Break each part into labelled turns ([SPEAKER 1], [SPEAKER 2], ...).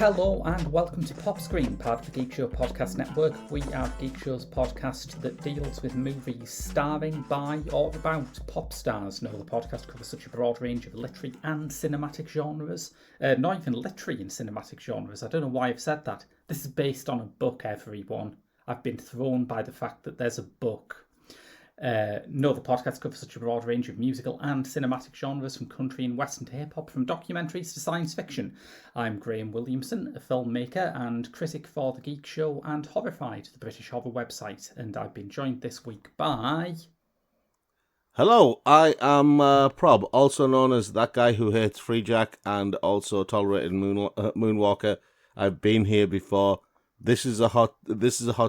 [SPEAKER 1] Hello and welcome to Pop Screen, part of the Geek Show podcast network. We are Geek Show's podcast that deals with movies starring, by or about pop stars. No, the podcast covers such a broad range of literary and cinematic genres. Not even literary and cinematic genres. I don't know why I've said that. This is based on a book, everyone. I've been thrown by the fact that there's a book. No, the podcast covers such a broad range of musical and cinematic genres, from country and western to hip-hop, from documentaries to science fiction. I'm Graham Williamson, a filmmaker and critic for The Geek Show and Horrified, the British horror website, and I've been joined this week by...
[SPEAKER 2] Hello, I am Prob, also known as that guy who hates Free Jack and also tolerated Moonwalker. I've been here before. This is a hot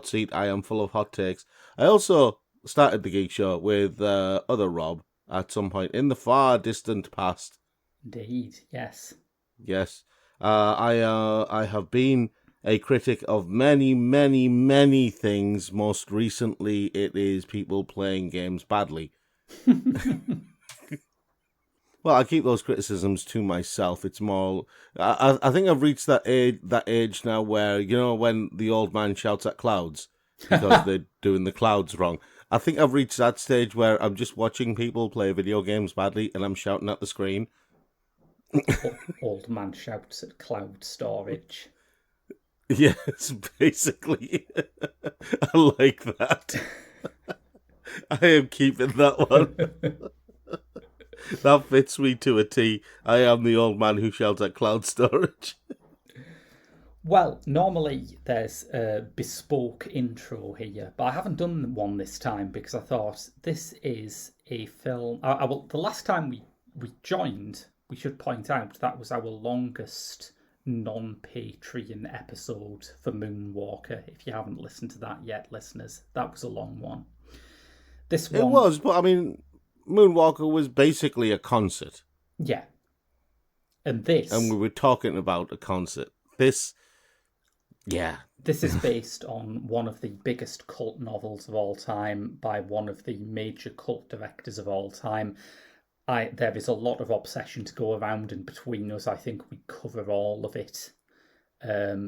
[SPEAKER 2] seat. I am full of hot takes. I also started the Geek Show with other Rob at some point in the far distant past.
[SPEAKER 1] Indeed, yes.
[SPEAKER 2] Yes. I have been a critic of many, many, many things. Most recently, it is people playing games badly. Well, I keep those criticisms to myself. It's more... I think I've reached that age now where, you know, when the old man shouts at clouds because they're doing the clouds wrong. I think I've reached that stage where I'm just watching people play video games badly and I'm shouting at the screen.
[SPEAKER 1] Old man shouts at cloud storage.
[SPEAKER 2] Yes, basically. I like that. I am keeping that one. That fits me to a T. I am the old man who shouts at cloud storage.
[SPEAKER 1] Well, normally there's a bespoke intro here, but I haven't done one this time because I thought this is a film... the last time we joined, we should point out, that was our longest non-Patreon episode for Moonwalker. If you haven't listened to that yet, listeners, that was a long one. This one...
[SPEAKER 2] It was, but I mean, Moonwalker was basically a concert.
[SPEAKER 1] Yeah. And this...
[SPEAKER 2] And we were talking about a concert. Yeah.
[SPEAKER 1] This is based on one of the biggest cult novels of all time by one of the major cult directors of all time. There is a lot of obsession to go around, and between us, I think we cover all of it.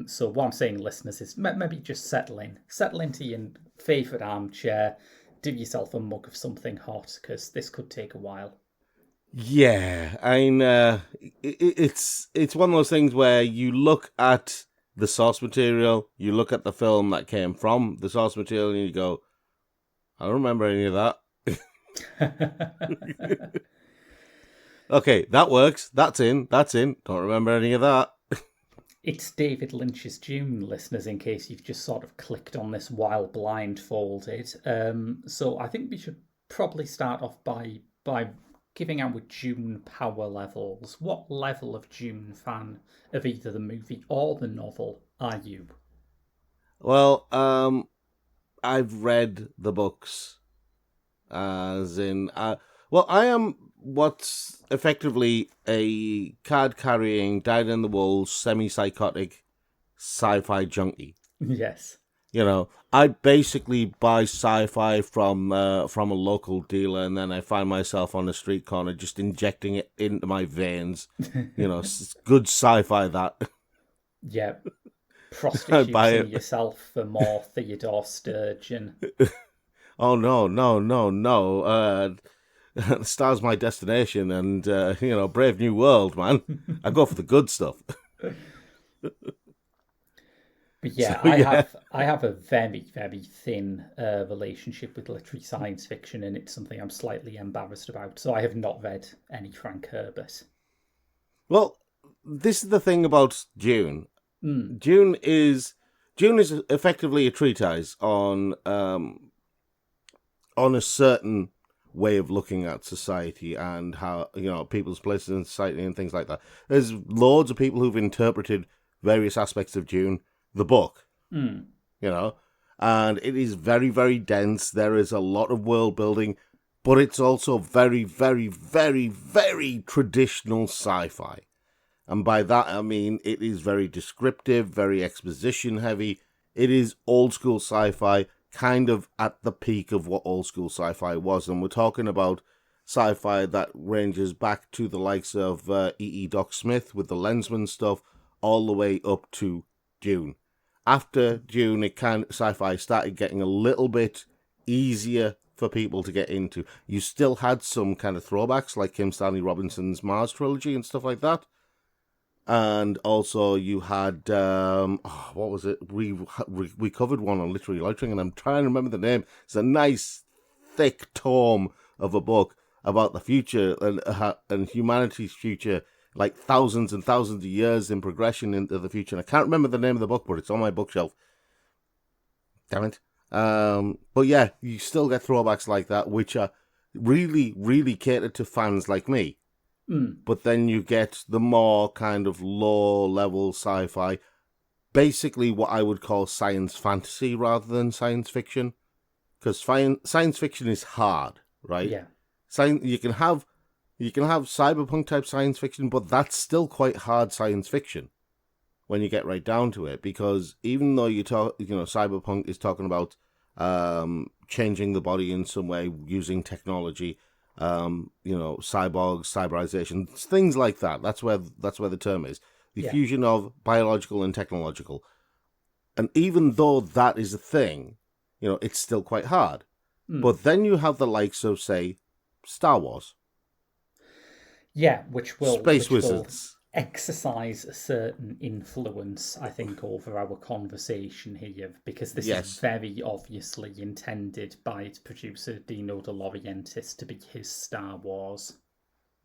[SPEAKER 1] So what I'm saying, listeners, is maybe just settle into your favourite armchair, do yourself a mug of something hot, because this could take a while.
[SPEAKER 2] Yeah, it's one of those things where you look at the source material, you look at the film that came from the source material, and you go, I don't remember any of that. Okay, that works. That's in. Don't remember any of that.
[SPEAKER 1] It's David Lynch's Dune, listeners, in case you've just sort of clicked on this while blindfolded. So I think we should probably start off by giving our Dune power levels. What level of Dune fan of either the movie or the novel are you?
[SPEAKER 2] Well, I've read the books, as in... I am what's effectively a card-carrying, dyed-in-the-wool, semi-psychotic sci-fi junkie.
[SPEAKER 1] Yes.
[SPEAKER 2] You know, I basically buy sci-fi from a local dealer, and then I find myself on a street corner just injecting it into my veins. You know, good sci-fi, that.
[SPEAKER 1] Yeah. Prostituting yourself for more Theodore Sturgeon.
[SPEAKER 2] Oh, no. The star's my destination, and, Brave New World, man. I go for the good stuff.
[SPEAKER 1] But yeah, I have a very, very thin relationship with literary science fiction, and it's something I'm slightly embarrassed about. So I have not read any Frank Herbert.
[SPEAKER 2] Well, this is the thing about Dune. Dune is effectively a treatise on a certain way of looking at society and how, people's places in society and things like that. There's loads of people who've interpreted various aspects of Dune, the book, and it is very, very dense. There is a lot of world building, but it's also very, very, very, very traditional sci-fi. And by that, I mean, it is very descriptive, very exposition heavy. It is old school sci-fi, kind of at the peak of what old school sci-fi was. And we're talking about sci-fi that ranges back to the likes of E.E. Doc Smith with the Lensman stuff, all the way up to Dune. After Dune, sci-fi started getting a little bit easier for people to get into. You still had some kind of throwbacks, like Kim Stanley Robinson's Mars trilogy and stuff like that. And also you had, what was it? We covered one on Literary Lightning, and I'm trying to remember the name. It's a nice, thick tome of a book about the future and humanity's future, like thousands and thousands of years in progression into the future. And I can't remember the name of the book, but it's on my bookshelf. Damn it. But yeah, you still get throwbacks like that, which are really, really catered to fans like me. But then you get the more kind of low-level sci-fi, basically what I would call science fantasy rather than science fiction, because science fiction is hard, right?
[SPEAKER 1] Yeah.
[SPEAKER 2] You can have cyberpunk type science fiction, but that's still quite hard science fiction when you get right down to it, because even though cyberpunk is talking about changing the body in some way using technology. Cyborgs, cyberization, things like that. That's where the term is. The fusion of biological and technological. And even though that is a thing, it's still quite hard. But then you have the likes of, say, Star Wars.
[SPEAKER 1] Yeah, which will
[SPEAKER 2] Wizards.
[SPEAKER 1] Exercise a certain influence, I think, over our conversation here, because this is very obviously intended by its producer Dino De Laurentiis to be his Star Wars.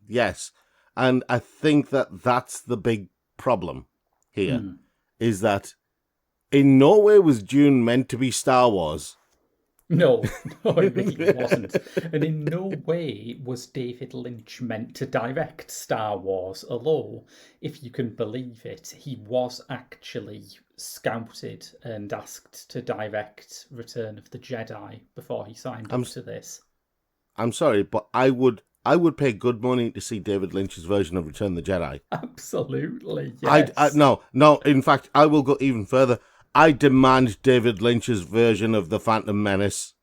[SPEAKER 2] Yes, and I think that's the big problem here, is that in no way was Dune meant to be Star Wars.
[SPEAKER 1] No, it really wasn't. And in no way was David Lynch meant to direct Star Wars, although, if you can believe it, he was actually scouted and asked to direct Return of the Jedi before he signed up to this.
[SPEAKER 2] I'm sorry, but I would pay good money to see David Lynch's version of Return of the Jedi.
[SPEAKER 1] Absolutely, yes.
[SPEAKER 2] No, in fact, I will go even further. I demand David Lynch's version of The Phantom Menace.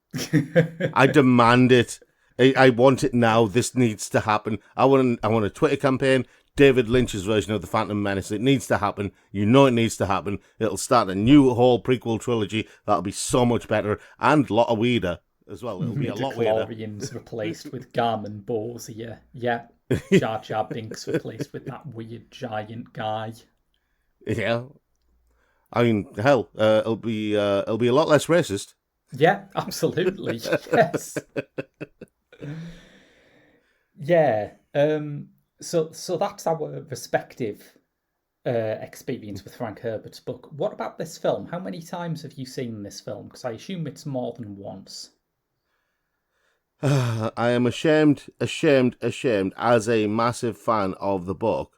[SPEAKER 2] I demand it. I want it now. This needs to happen. I want a Twitter campaign. David Lynch's version of The Phantom Menace. It needs to happen. You know it needs to happen. It'll start a new whole prequel trilogy. That'll be so much better and a lot of weirder as well. It'll be a lot weirder.
[SPEAKER 1] Midichlorians replaced with Garmin Borsia. Yeah. Jar Jar Binks replaced with that weird giant guy.
[SPEAKER 2] Yeah. I mean, hell, it'll be a lot less racist.
[SPEAKER 1] Yeah, absolutely. Yes. Yeah. So that's our respective experience with Frank Herbert's book. What about this film? How many times have you seen this film? Because I assume it's more than once.
[SPEAKER 2] I am ashamed as a massive fan of the book,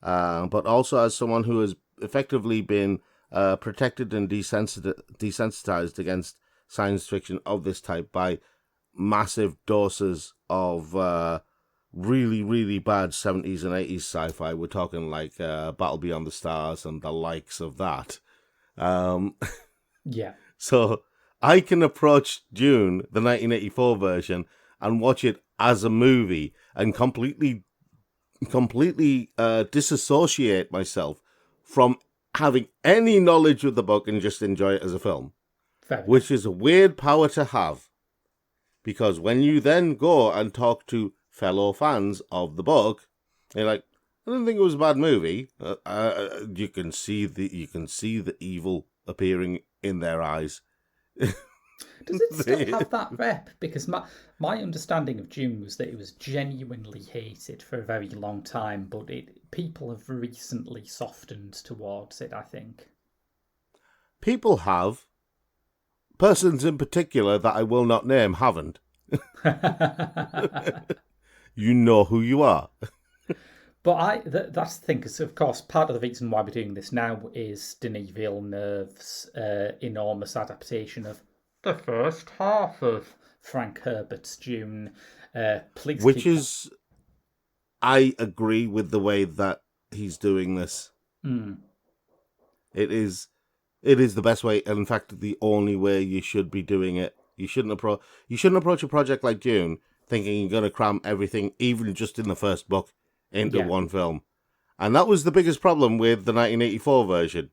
[SPEAKER 2] but also as someone who has effectively been protected and desensitized against science fiction of this type by massive doses of really, really bad 70s and 80s sci-fi. We're talking like Battle Beyond the Stars and the likes of that.
[SPEAKER 1] Yeah.
[SPEAKER 2] So I can approach Dune, the 1984 version, and watch it as a movie and completely disassociate myself from having any knowledge of the book and just enjoy it as a film. Which is a weird power to have. Because when you then go and talk to fellow fans of the book, you're like, I don't think it was a bad movie. You can see the evil appearing in their eyes.
[SPEAKER 1] Does it still have that rep? Because my understanding of Dune was that it was genuinely hated for a very long time, but people have recently softened towards it, I think.
[SPEAKER 2] People have. Persons in particular that I will not name haven't. You know who you are.
[SPEAKER 1] But that's the thing, because of course part of the reason why we're doing this now is Denis Villeneuve's enormous adaptation of the first half of Frank Herbert's Dune. I agree with the way that he's doing this. It is the best way, and in fact, the only way you should be doing it. You shouldn't approach a project like Dune thinking you're going to cram everything, even just in the first book, into one film.
[SPEAKER 2] And that was the biggest problem with the 1984 version.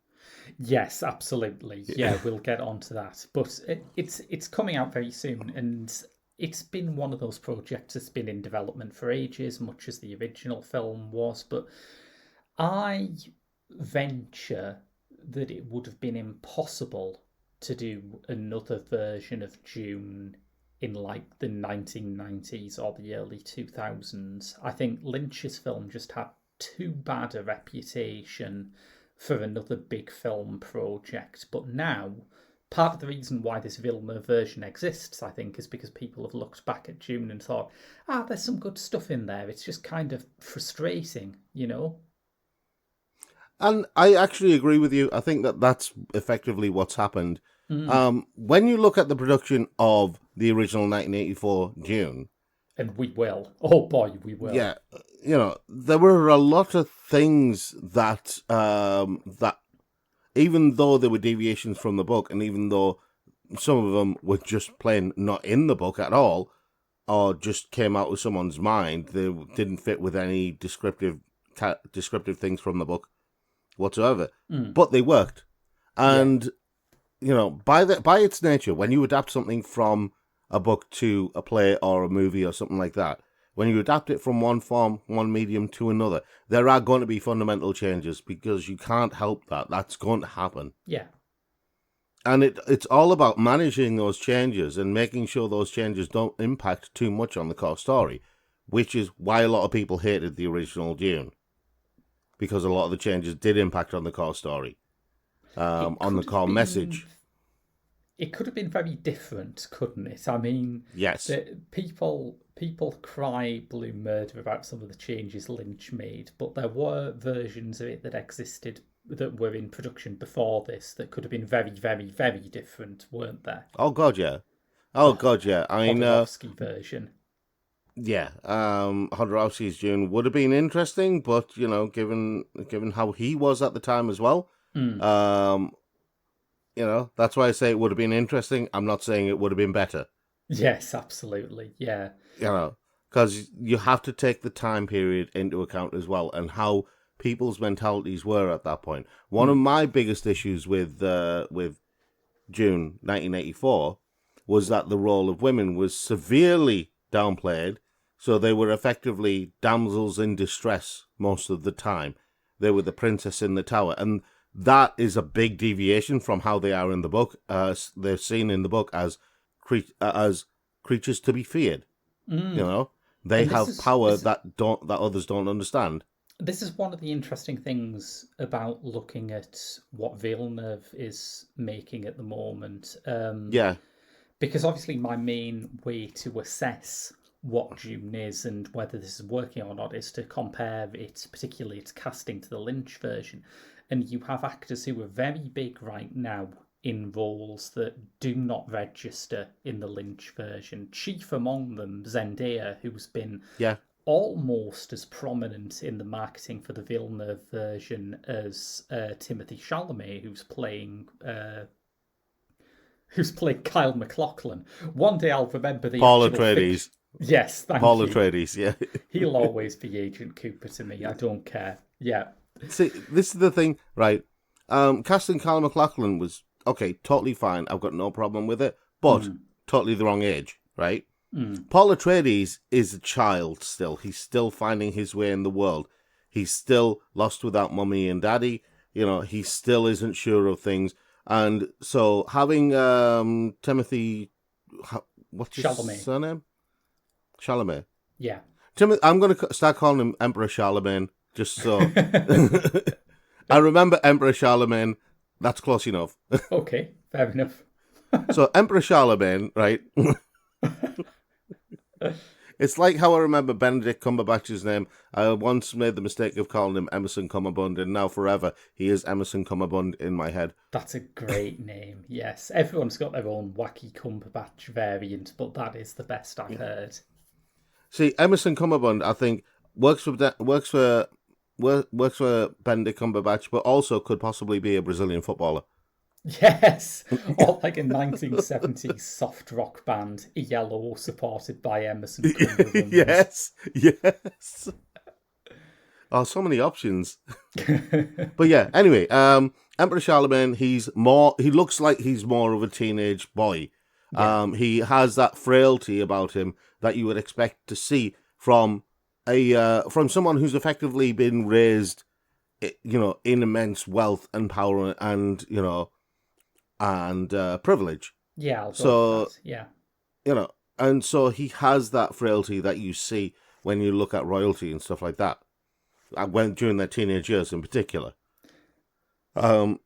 [SPEAKER 1] Yes, absolutely. Yeah, we'll get onto that. But it's coming out very soon, and it's been one of those projects that's been in development for ages, much as the original film was. But I venture that it would have been impossible to do another version of Dune in like the 1990s or the early 2000s. I think Lynch's film just had too bad a reputation for another big film project. But now, part of the reason why this Villeneuve version exists, I think, is because people have looked back at Dune and thought, there's some good stuff in there. It's just kind of frustrating, you know?
[SPEAKER 2] And I actually agree with you. I think that that's effectively what's happened. When you look at the production of the original 1984 Dune,
[SPEAKER 1] and we will. Oh boy, we will.
[SPEAKER 2] Yeah, there were a lot of things that that even though there were deviations from the book, and even though some of them were just plain not in the book at all, or just came out of someone's mind, they didn't fit with any descriptive things from the book whatsoever. But they worked, and by its nature, when you adapt something from a book to a play or a movie or something like that, when you adapt it from one form, one medium to another, there are going to be fundamental changes because you can't help that. That's going to happen.
[SPEAKER 1] Yeah.
[SPEAKER 2] And it's all about managing those changes and making sure those changes don't impact too much on the core story, which is why a lot of people hated the original Dune, because a lot of the changes did impact on the core story, on the core message.
[SPEAKER 1] It could have been very different, couldn't it? I mean,
[SPEAKER 2] yes,
[SPEAKER 1] people cry blue murder about some of the changes Lynch made, but there were versions of it that existed that were in production before this that could have been very, very, very different, weren't there?
[SPEAKER 2] Oh God, yeah. Oh God, yeah. I mean,
[SPEAKER 1] Jodorowsky version.
[SPEAKER 2] Yeah, Jodorowsky's Dune would have been interesting, but given how he was at the time as well, that's why I say it would have been interesting. I'm not saying it would have been better.
[SPEAKER 1] Yes, absolutely. Yeah.
[SPEAKER 2] Because you have to take the time period into account as well and how people's mentalities were at that point. One of my biggest issues with Dune 1984 was that the role of women was severely downplayed, so they were effectively damsels in distress most of the time. They were the princess in the tower, and that is a big deviation from how they are in the book. They're seen in the book as creatures to be feared. They have power that others don't understand.
[SPEAKER 1] This is one of the interesting things about looking at what Villeneuve is making at the moment. Because obviously my main way to assess what Dune is and whether this is working or not is to compare it, particularly its casting, to the Lynch version. And you have actors who are very big right now in roles that do not register in the Lynch version. Chief among them, Zendaya, who's been almost as prominent in the marketing for the Villeneuve version as Timothée Chalamet, who's playing Kyle MacLachlan. One day I'll remember the
[SPEAKER 2] Paul Atreides.
[SPEAKER 1] Yes, thank
[SPEAKER 2] Paul
[SPEAKER 1] you.
[SPEAKER 2] Atreides, yeah.
[SPEAKER 1] He'll always be Agent Cooper to me. I don't care. Yeah.
[SPEAKER 2] See, this is the thing, right? Casting Kyle MacLachlan was, okay, totally fine. I've got no problem with it, but totally the wrong age, right? Paul Atreides is a child still. He's still finding his way in the world. He's still lost without mummy and daddy. He still isn't sure of things. And so having Timothée, what's his surname? Chalamet.
[SPEAKER 1] Yeah.
[SPEAKER 2] I'm going to start calling him Emperor Charlemagne, just so. I remember Emperor Charlemagne. That's close enough.
[SPEAKER 1] Okay, fair enough.
[SPEAKER 2] So Emperor Charlemagne, right? It's like how I remember Benedict Cumberbatch's name. I once made the mistake of calling him Emerson Cumberbund, and now forever he is Emerson Cumberbund in my head.
[SPEAKER 1] That's a great name, yes. Everyone's got their own wacky Cumberbatch variant, but that is the best I've heard.
[SPEAKER 2] See, Emerson Cumberbund, I think, works for Benedict Cumberbatch, but also could possibly be a Brazilian footballer.
[SPEAKER 1] Yes, or like a 1970s soft rock band, Yellow, supported by Emerson Cumberbund.
[SPEAKER 2] Yes. Oh, so many options. But yeah, anyway, Emperor Charlemagne, he looks like he's more of a teenage boy.
[SPEAKER 1] Yeah.
[SPEAKER 2] He has that frailty about him that you would expect to see from from someone who's effectively been raised, in immense wealth and power and, and privilege.
[SPEAKER 1] Yeah, I'll go with
[SPEAKER 2] So,
[SPEAKER 1] that. Yeah.
[SPEAKER 2] And so he has that frailty that you see when you look at royalty and stuff like that, during their teenage years in particular.
[SPEAKER 1] Kyle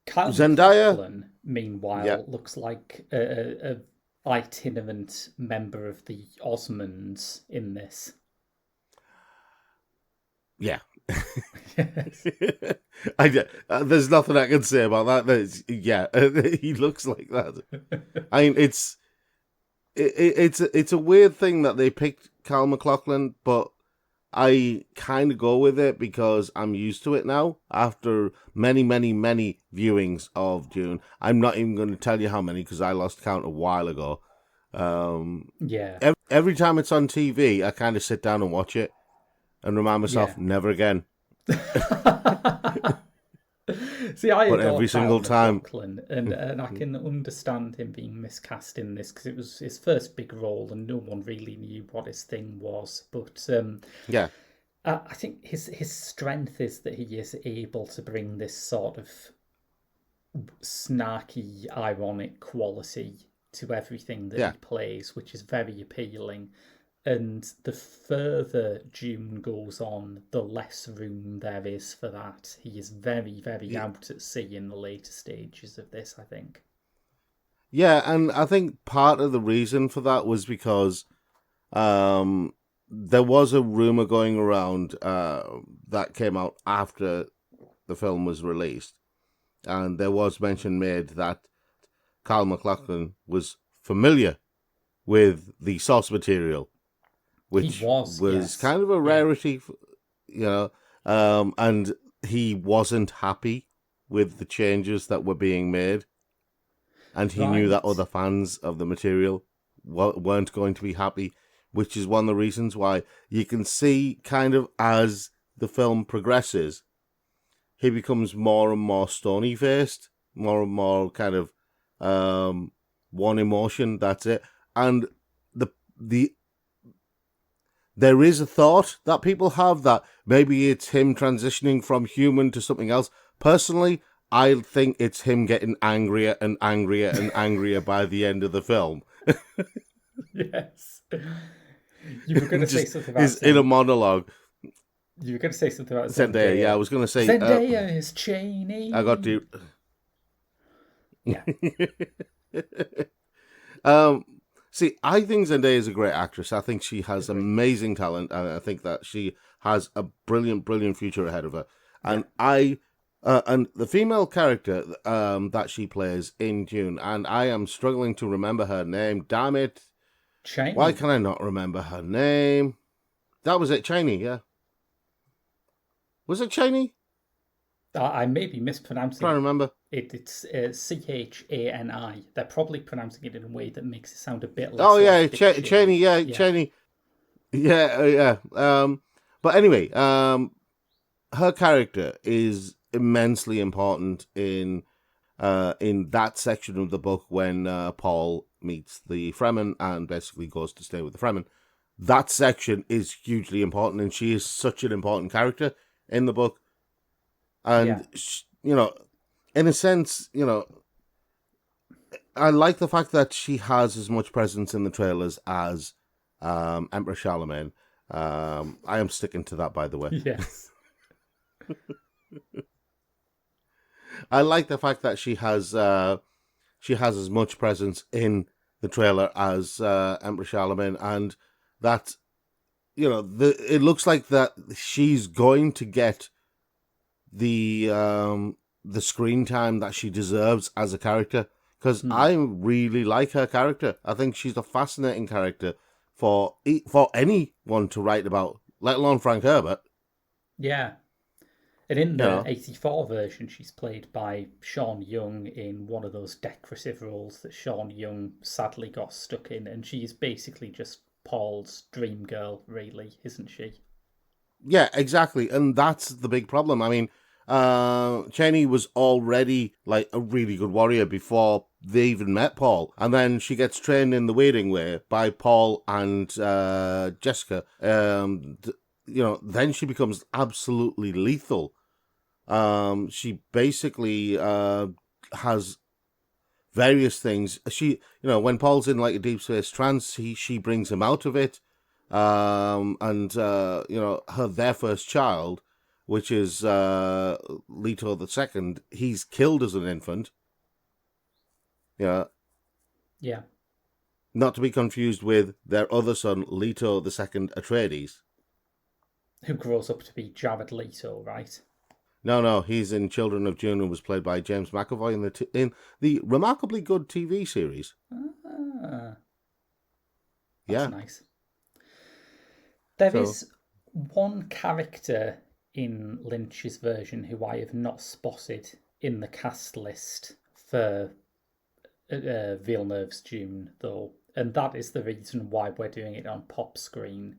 [SPEAKER 2] Zendaya,
[SPEAKER 1] MacLachlan,
[SPEAKER 2] yeah,
[SPEAKER 1] meanwhile, looks like a itinerant member of the Osmonds in this.
[SPEAKER 2] yeah.
[SPEAKER 1] Yes.
[SPEAKER 2] There's nothing I can say about that. Yeah, he looks like that. I mean, it's a weird thing that they picked Kyle MacLachlan, but I kind of go with it because I'm used to it now after many, many, many viewings of Dune. I'm not even going to tell you how many because I lost count a while ago.
[SPEAKER 1] Yeah.
[SPEAKER 2] Every time it's on TV, I kind of sit down and watch it and remind myself, never again.
[SPEAKER 1] See, I
[SPEAKER 2] But
[SPEAKER 1] adore
[SPEAKER 2] every single time.
[SPEAKER 1] MacLachlan, and I can understand him being miscast in this because it was his first big role and no one really knew what his thing was. But
[SPEAKER 2] Yeah.
[SPEAKER 1] I think his strength is that he is able to bring this sort of snarky, ironic quality to everything that he plays, which is very appealing. And the further Dune goes on, the less room there is for that. He is very, very out at sea in the later stages of this, I think.
[SPEAKER 2] Yeah, and I think part of the reason for that was because there was a rumor going around that came out after the film was released, and there was mention made that Kyle MacLachlan was familiar with the source material, which was
[SPEAKER 1] yes.
[SPEAKER 2] kind of a rarity, and he wasn't happy with the changes that were being made, and he knew that other fans of the material weren't going to be happy, which is one of the reasons why you can see kind of as the film progresses, he becomes more and more stony-faced, more and more kind of one emotion, that's it. And there is a thought that people have that maybe it's him transitioning from human to something else. Personally, I think it's him getting angrier and angrier and angrier by the end of the film.
[SPEAKER 1] Yes. You were going to say something about
[SPEAKER 2] his inner monologue.
[SPEAKER 1] You were going to say something about
[SPEAKER 2] Zendaya. Yeah, I was going to say
[SPEAKER 1] Zendaya is Cheney.
[SPEAKER 2] I got to.
[SPEAKER 1] Yeah.
[SPEAKER 2] See, I think Zendaya is a great actress. I think she has amazing talent, and I think that she has a brilliant, brilliant future ahead of her. And and the female character that she plays in Dune, and I am struggling to remember her name. Damn it!
[SPEAKER 1] Cheney.
[SPEAKER 2] Why can I not remember her name? That was it, Cheney. Yeah. Was it Cheney?
[SPEAKER 1] I may be mispronouncing.
[SPEAKER 2] I can't remember.
[SPEAKER 1] It's Chani. They're probably pronouncing it in a way that makes it sound a bit less.
[SPEAKER 2] Oh yeah, Cheney. Yeah, Cheney. Yeah. But anyway, her character is immensely important in that section of the book when Paul meets the Fremen and basically goes to stay with the Fremen. That section is hugely important, and she is such an important character in the book. And, in a sense, I like the fact that she has as much presence in the trailers as Emperor Charlemagne. I am sticking to that, by the way.
[SPEAKER 1] Yes.
[SPEAKER 2] I like the fact that she has as much presence in the trailer as Emperor Charlemagne, and that it looks like that she's going to get the screen time that she deserves as a character, because I really like her character. I think she's a fascinating character for anyone to write about, let alone Frank Herbert.
[SPEAKER 1] Yeah. And in the 84 version, she's played by Sean Young in one of those decorative roles that Sean Young sadly got stuck in, and she's basically just Paul's dream girl, really, isn't she?
[SPEAKER 2] Yeah, exactly. And that's the big problem. I mean, Cheney was already like a really good warrior before they even met Paul. And then she gets trained in the wading way by Paul and Jessica. Then she becomes absolutely lethal. She basically has various things. When Paul's in like a deep space trance, she brings him out of it. Their first child, which is Leto the second, he's killed as an infant. Yeah.
[SPEAKER 1] Yeah.
[SPEAKER 2] Not to be confused with their other son, Leto the second Atreides.
[SPEAKER 1] Who grows up to be Jared Leto, right?
[SPEAKER 2] No, he's in Children of Dune and was played by James McAvoy in the remarkably good TV series.
[SPEAKER 1] That's
[SPEAKER 2] Yeah.
[SPEAKER 1] nice. There is one character in Lynch's version who I have not spotted in the cast list for Villeneuve's Dune, though, and that is the reason why we're doing it on pop screen.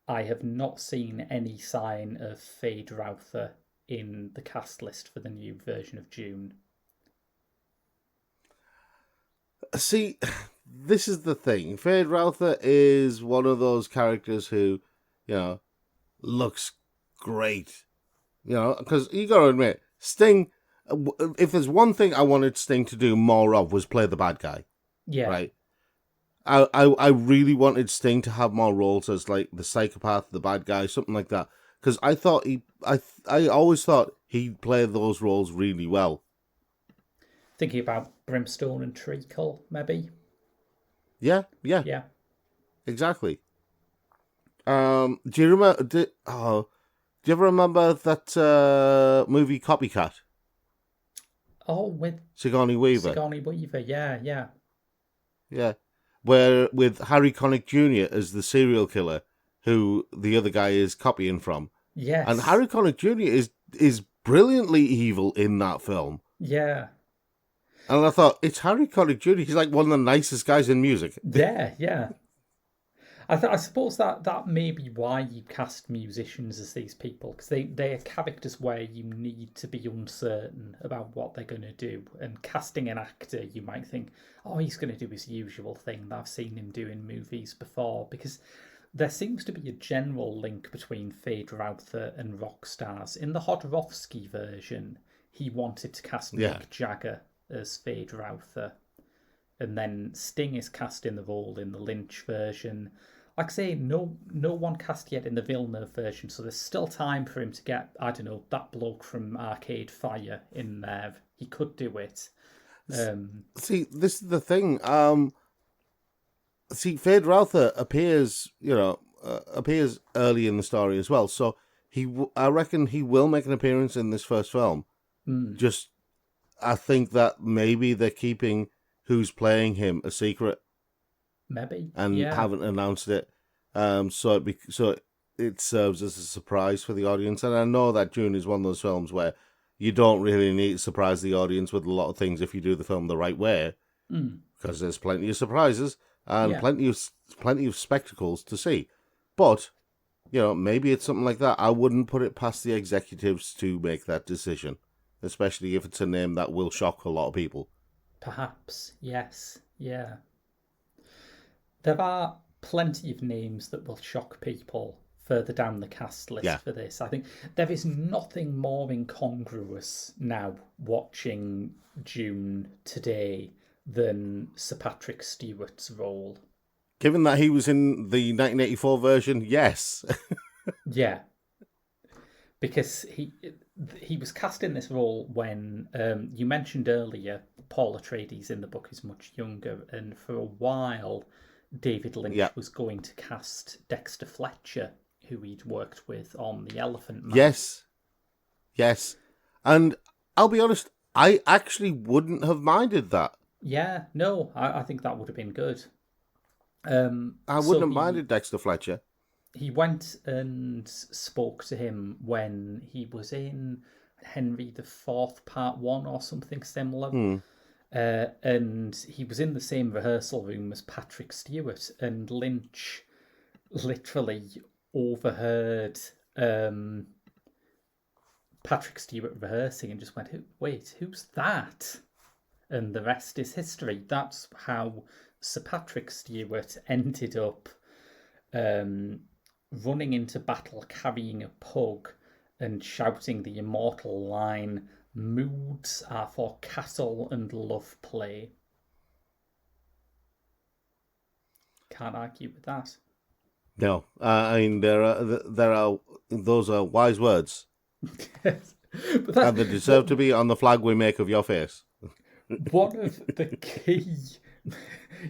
[SPEAKER 1] I have not seen any sign of Fade Routher in the cast list for the new version of Dune.
[SPEAKER 2] See, this is the thing. Fade Routher is one of those characters who, looks great. Because you got to admit, Sting, if there's one thing I wanted Sting to do more of was play the bad guy.
[SPEAKER 1] Yeah.
[SPEAKER 2] Right? I really wanted Sting to have more roles as like the psychopath, the bad guy, something like that. Because I always thought he played those roles really well.
[SPEAKER 1] Thinking about Brimstone and Treacle, maybe?
[SPEAKER 2] Yeah. Exactly. Do you remember? Do you ever remember that movie Copycat?
[SPEAKER 1] Oh, with
[SPEAKER 2] Sigourney Weaver.
[SPEAKER 1] Sigourney Weaver, yeah.
[SPEAKER 2] Yeah. Where with Harry Connick Jr. as the serial killer, who the other guy is copying from.
[SPEAKER 1] Yes.
[SPEAKER 2] And Harry Connick Jr. is brilliantly evil in that film.
[SPEAKER 1] Yeah.
[SPEAKER 2] And I thought, it's Harry Connick Jr. He's like one of the nicest guys in music.
[SPEAKER 1] Yeah. I suppose that may be why you cast musicians as these people, because they are characters where you need to be uncertain about what they're going to do. And casting an actor, you might think, oh, he's going to do his usual thing that I've seen him do in movies before, because there seems to be a general link between Fade Routher and rock stars. In the Hodorowski version, he wanted to cast Mick Jagger as Fade Routher. And then Sting is cast in the role in the Lynch version. Like I say, no one cast yet in the Villeneuve version, so there's still time for him to get, I don't know, that bloke from Arcade Fire in there. He could do it.
[SPEAKER 2] See, this is the thing. Fade Routher appears early in the story as well, so I reckon he will make an appearance in this first film. Just, I think that maybe they're keeping who's playing him a secret.
[SPEAKER 1] Maybe.
[SPEAKER 2] And haven't announced it. So it serves as a surprise for the audience. And I know that Dune is one of those films where you don't really need to surprise the audience with a lot of things if you do the film the right way. Because there's plenty of surprises and plenty of spectacles to see. But, maybe it's something like that. I wouldn't put it past the executives to make that decision. Especially if it's a name that will shock a lot of people.
[SPEAKER 1] Perhaps, yes. Yeah. There are plenty of names that will shock people further down the cast list for this. I think there is nothing more incongruous now watching Dune today than Sir Patrick Stewart's role.
[SPEAKER 2] Given that he was in the 1984 version, yes.
[SPEAKER 1] Yeah. Because he was cast in this role when, you mentioned earlier, Paul Atreides in the book is much younger, and for a while David Lynch was going to cast Dexter Fletcher, who he'd worked with on The Elephant Man.
[SPEAKER 2] Yes. And I'll be honest, I actually wouldn't have minded that.
[SPEAKER 1] Yeah, no, I think that would have been good.
[SPEAKER 2] I wouldn't have minded Dexter Fletcher.
[SPEAKER 1] He went and spoke to him when he was in Henry IV Part 1 or something similar. And he was in the same rehearsal room as Patrick Stewart, and Lynch literally overheard Patrick Stewart rehearsing and just went, wait, who's that? And the rest is history. That's how Sir Patrick Stewart ended up running into battle carrying a pug and shouting the immortal line, "Moods are for castle and love play." Can't argue with that.
[SPEAKER 2] No, I mean there are those are wise words, and they deserve to be on the flag we make of your face.
[SPEAKER 1] One of the key.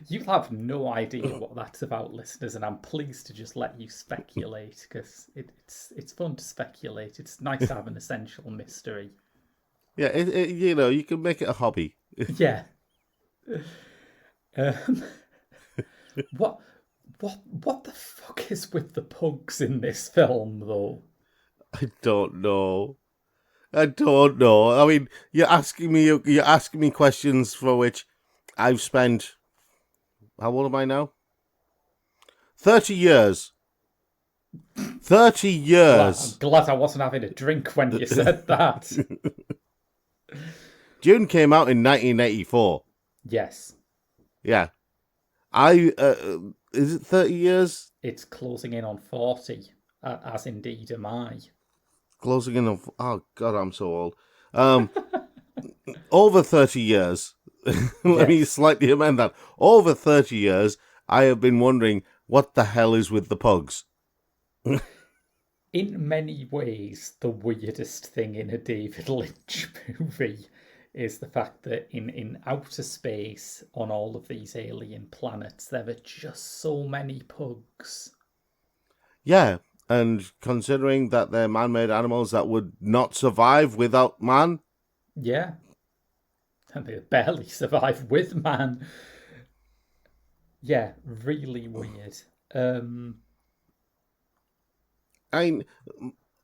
[SPEAKER 1] You have no idea what that's about, listeners, and I'm pleased to just let you speculate because it's fun to speculate. It's nice to have an essential mystery.
[SPEAKER 2] Yeah, you can make it a hobby.
[SPEAKER 1] Yeah. What the fuck is with the pugs in this film, though?
[SPEAKER 2] I don't know. I mean, you're asking me questions for which I've spent. How old am I now? 30 years. 30 years.
[SPEAKER 1] I'm glad I wasn't having a drink when you said that.
[SPEAKER 2] Dune came out in 1984.
[SPEAKER 1] Yes.
[SPEAKER 2] Yeah. Is it 30 years?
[SPEAKER 1] It's closing in on 40, as indeed am I.
[SPEAKER 2] Closing in on... Oh, God, I'm so old. Over 30 years. Let me slightly amend that. Over 30 years, I have been wondering what the hell is with the pugs.
[SPEAKER 1] In many ways, the weirdest thing in a David Lynch movie is the fact that in outer space, on all of these alien planets, there are just so many pugs.
[SPEAKER 2] Yeah, and considering that they're man-made animals that would not survive without man.
[SPEAKER 1] Yeah. And they barely survive with man. Yeah, really weird.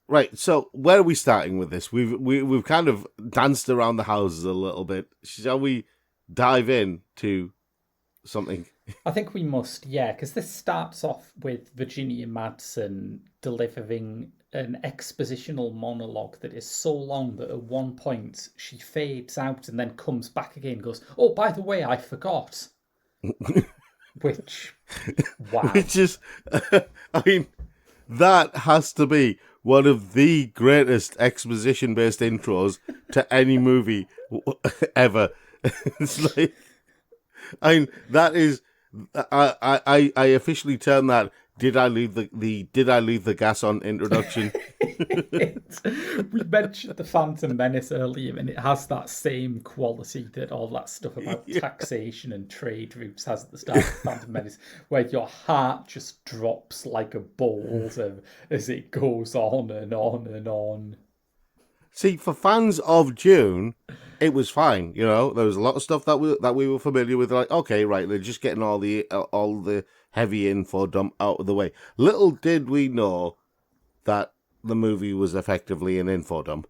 [SPEAKER 2] Right, so where are we starting with this? We've kind of danced around the houses a little bit. Shall we dive in to something?
[SPEAKER 1] I think we must, yeah, because this starts off with Virginia Madsen delivering an expositional monologue that is so long that at one point she fades out and then comes back again and goes, "Oh, by the way, I forgot." Which, wow.
[SPEAKER 2] Which is, I mean, that has to be one of the greatest exposition-based intros to any movie ever. It's like, I mean, that is, I officially term that "Did I leave the gas on" introduction.
[SPEAKER 1] We mentioned the Phantom Menace earlier, and it has that same quality that all that stuff about taxation and trade routes has at the start of the Phantom Menace, where your heart just drops like a boulder as it goes on and on and on.
[SPEAKER 2] See, for fans of Dune, it was fine. You know, there was a lot of stuff that we were familiar with. Like, okay, right, they're just getting all the heavy info dump out of the way. Little did we know that the movie was effectively an info dump.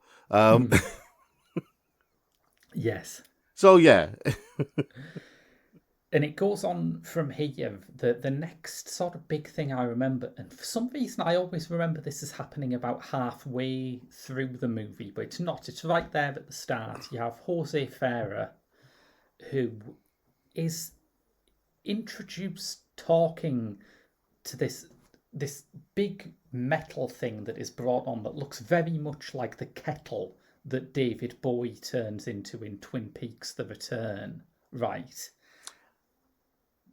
[SPEAKER 1] Yes.
[SPEAKER 2] So yeah.
[SPEAKER 1] And it goes on from here. The next sort of big thing I remember, and for some reason I always remember this as happening about halfway through the movie, but it's not. It's right there at the start. You have Jose Ferrer, who is introduced talking to this big metal thing that is brought on that looks very much like the kettle that David Bowie turns into in Twin Peaks: The Return, right?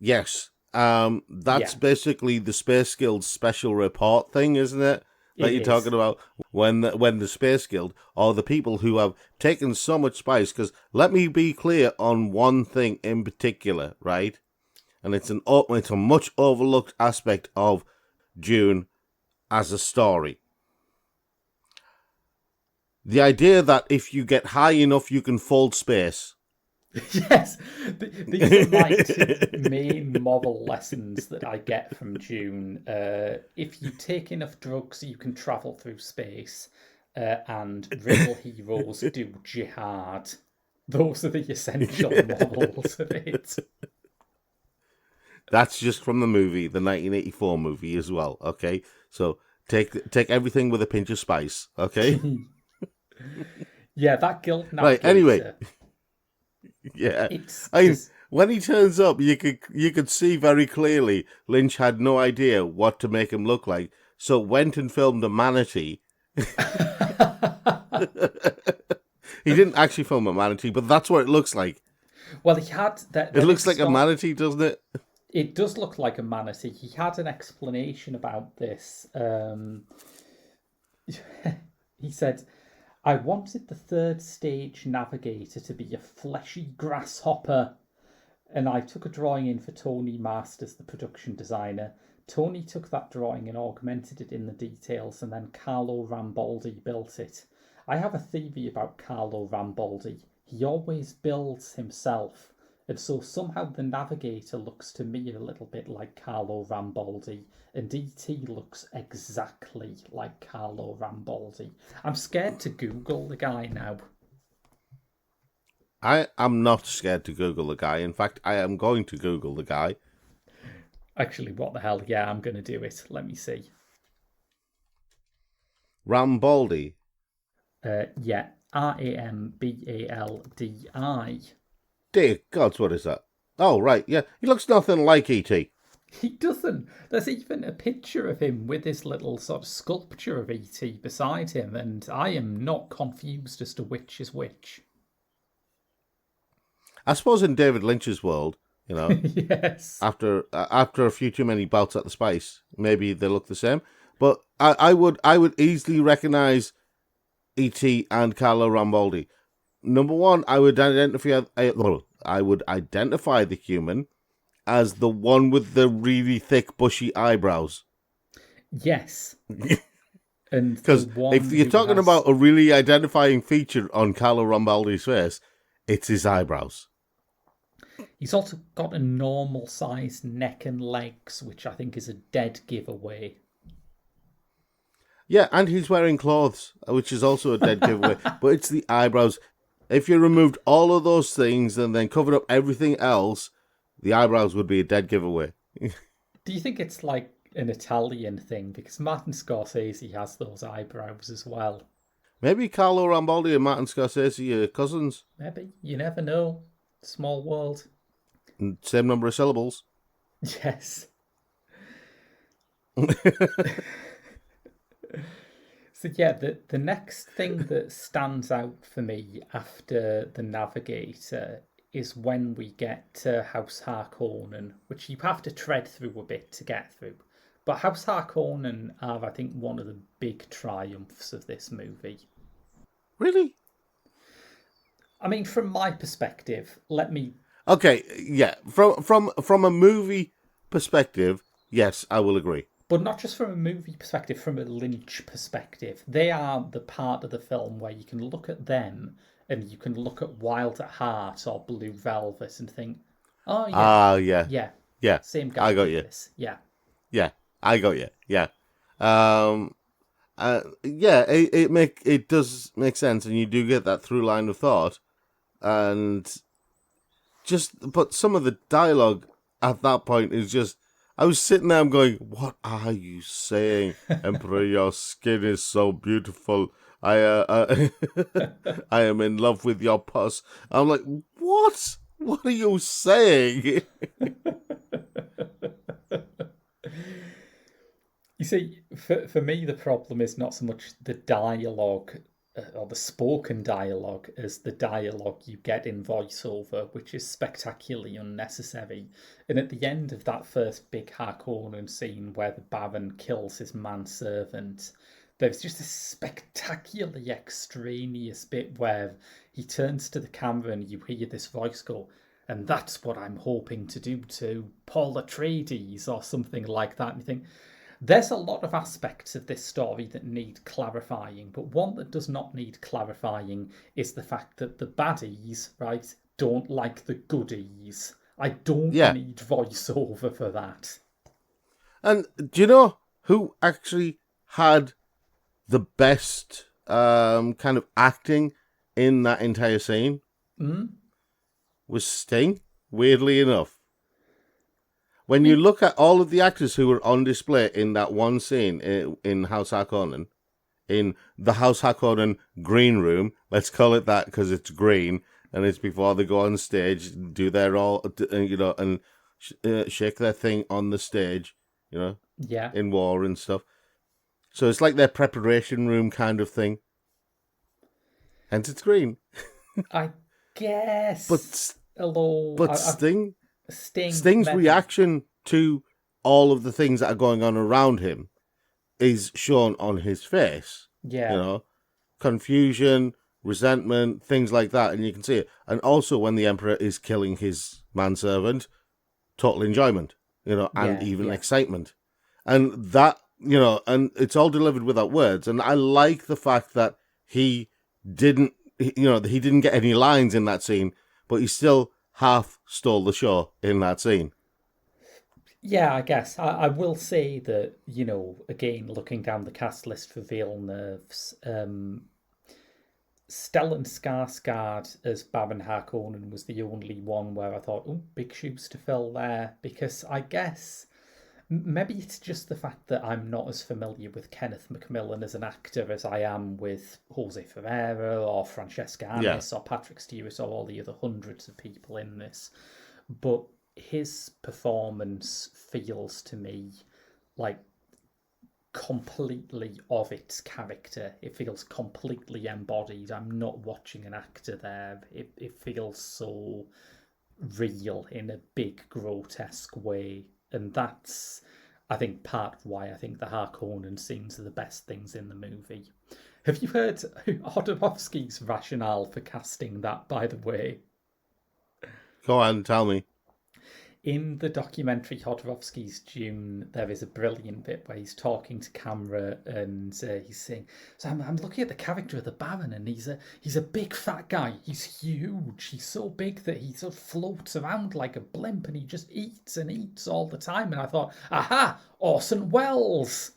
[SPEAKER 2] Yes. That's basically the Space Guild's special report thing, isn't it? That you're talking about when the Space Guild, or the people who have taken so much spice, because let me be clear on one thing in particular, right? And it's a much overlooked aspect of Dune as a story. The idea that if you get high enough, you can fold space.
[SPEAKER 1] Yes, these are my two main moral lessons that I get from Dune. If you take enough drugs, you can travel through space, and real heroes do jihad. Those are the essential morals of it.
[SPEAKER 2] That's just from the movie, the 1984 movie as well, okay? So Take everything with a pinch of spice, okay?
[SPEAKER 1] Yeah, that guild
[SPEAKER 2] Right.
[SPEAKER 1] navigator.
[SPEAKER 2] Anyway, yeah.
[SPEAKER 1] It's
[SPEAKER 2] I mean,
[SPEAKER 1] just,
[SPEAKER 2] when he turns up, you could see very clearly Lynch had no idea what to make him look like, so went and filmed a manatee. He didn't actually film a manatee, but that's what it looks like.
[SPEAKER 1] well, he had that.
[SPEAKER 2] It looks like a manatee, doesn't it?
[SPEAKER 1] It does look like a manatee. He had an explanation about this. He said, I wanted the third stage navigator to be a fleshy grasshopper. And I took a drawing in for Tony Masters, the production designer. Tony took that drawing and augmented it in the details, and then Carlo Rambaldi built it. I have a theory about Carlo Rambaldi. He always builds himself, and so somehow the navigator looks to me a little bit like Carlo Rambaldi, and E.T. looks exactly like Carlo Rambaldi. I'm scared to Google the guy now.
[SPEAKER 2] I am not scared to Google the guy. In fact, I am going to Google the guy.
[SPEAKER 1] Actually, what the hell? Yeah, I'm going to do it. Let me see.
[SPEAKER 2] Rambaldi.
[SPEAKER 1] Yeah, Rambaldi.
[SPEAKER 2] Dear gods, what is that? Oh, right, yeah. He looks nothing like E.T.
[SPEAKER 1] He doesn't. There's even a picture of him with this little sort of sculpture of E.T. beside him, and I am not confused as to which is which.
[SPEAKER 2] I suppose in David Lynch's world, you know,
[SPEAKER 1] Yes.
[SPEAKER 2] after a few too many bouts at the spice, maybe they look the same. But I would easily recognise E.T. and Carlo Rambaldi. Number one, I would identify the human as the one with the really thick, bushy eyebrows.
[SPEAKER 1] Yes. And
[SPEAKER 2] because if you're talking about a really identifying feature on Carlo Rambaldi's face, it's his eyebrows.
[SPEAKER 1] He's also got a normal sized neck and legs, which I think is a dead giveaway.
[SPEAKER 2] Yeah, and he's wearing clothes, which is also a dead giveaway. But it's the eyebrows. If you removed all of those things and then covered up everything else, the eyebrows would be a dead giveaway.
[SPEAKER 1] Do you think it's like an Italian thing? Because Martin Scorsese has those eyebrows as well.
[SPEAKER 2] Maybe Carlo Rambaldi and Martin Scorsese are cousins.
[SPEAKER 1] Maybe. You never know. Small world.
[SPEAKER 2] Same number of syllables.
[SPEAKER 1] Yes. So yeah, the next thing that stands out for me after the Navigator is when we get to House Harkonnen, which you have to tread through a bit to get through. But House Harkonnen are, I think, one of the big triumphs of this movie.
[SPEAKER 2] Really?
[SPEAKER 1] I mean, from my perspective, let me...
[SPEAKER 2] Okay, yeah. From a movie perspective, yes, I will agree.
[SPEAKER 1] But not just from a movie perspective, from a Lynch perspective. They are the part of the film where you can look at them and you can look at Wild at Heart or Blue Velvet and think, oh, yeah.
[SPEAKER 2] Yeah.
[SPEAKER 1] Yeah. Same guy.
[SPEAKER 2] I got you.
[SPEAKER 1] This. Yeah.
[SPEAKER 2] Yeah, I got you. Yeah. It does make sense, and you do get that through line of thought. But some of the dialogue at that point is just, I was sitting there, I'm going, what are you saying? Emperor, your skin is so beautiful. I am in love with your pus. I'm like, what? What are you saying?
[SPEAKER 1] You see, for me, the problem is not so much the dialogue or the spoken dialogue as the dialogue you get in voiceover, which is spectacularly unnecessary. And at the end of that first big Harkonnen scene where the Baron kills his manservant, there's just this spectacularly extraneous bit where he turns to the camera and you hear this voice go, and that's what I'm hoping to do to Paul Atreides or something like that. And you think, there's a lot of aspects of this story that need clarifying, but one that does not need clarifying is the fact that the baddies, right, don't like the goodies. I don't need voiceover for that. And
[SPEAKER 2] do you know who actually had the best kind of acting in that entire scene? Was Sting, weirdly enough. when you look at all of the actors who were on display in that one scene in House Harkonnen, in the House Harkonnen green room, let's call it that because it's green, and it's before they go on stage, do their all, and shake their thing on the stage, in war and stuff. So it's like their preparation room kind of thing. Hence it's green.
[SPEAKER 1] I guess.
[SPEAKER 2] Sting's reaction to all of the things that are going on around him is shown on his face.
[SPEAKER 1] Yeah.
[SPEAKER 2] Confusion, resentment, things like that, and you can see it. And also when the Emperor is killing his manservant, total enjoyment, and even excitement. And that, and it's all delivered without words. And I like the fact that he didn't get any lines in that scene, but he still half stole the show in that scene.
[SPEAKER 1] Yeah, I guess. I will say that, again, looking down the cast list for Villeneuve's, Stellan Skarsgård as Baron Harkonnen was the only one where I thought, oh, big shoes to fill there, because I guess maybe it's just the fact that I'm not as familiar with Kenneth Macmillan as an actor as I am with Jose Ferreira or Francesca Annis or Patrick Stewart or all the other hundreds of people in this. But his performance feels to me like completely of its character. It feels completely embodied. I'm not watching an actor there. It feels so real in a big, grotesque way. And that's, I think, part of why I think the Harkonnen scenes are the best things in the movie. Have you heard Jodorowsky's rationale for casting that, by the way?
[SPEAKER 2] Go on, tell me.
[SPEAKER 1] In the documentary Jodorowsky's Dune, there is a brilliant bit where he's talking to camera and he's saying, "So I'm looking at the character of the Baron, and he's a big fat guy. He's huge. He's so big that he sort of floats around like a blimp, and he just eats and eats all the time." And I thought, aha, Orson Welles.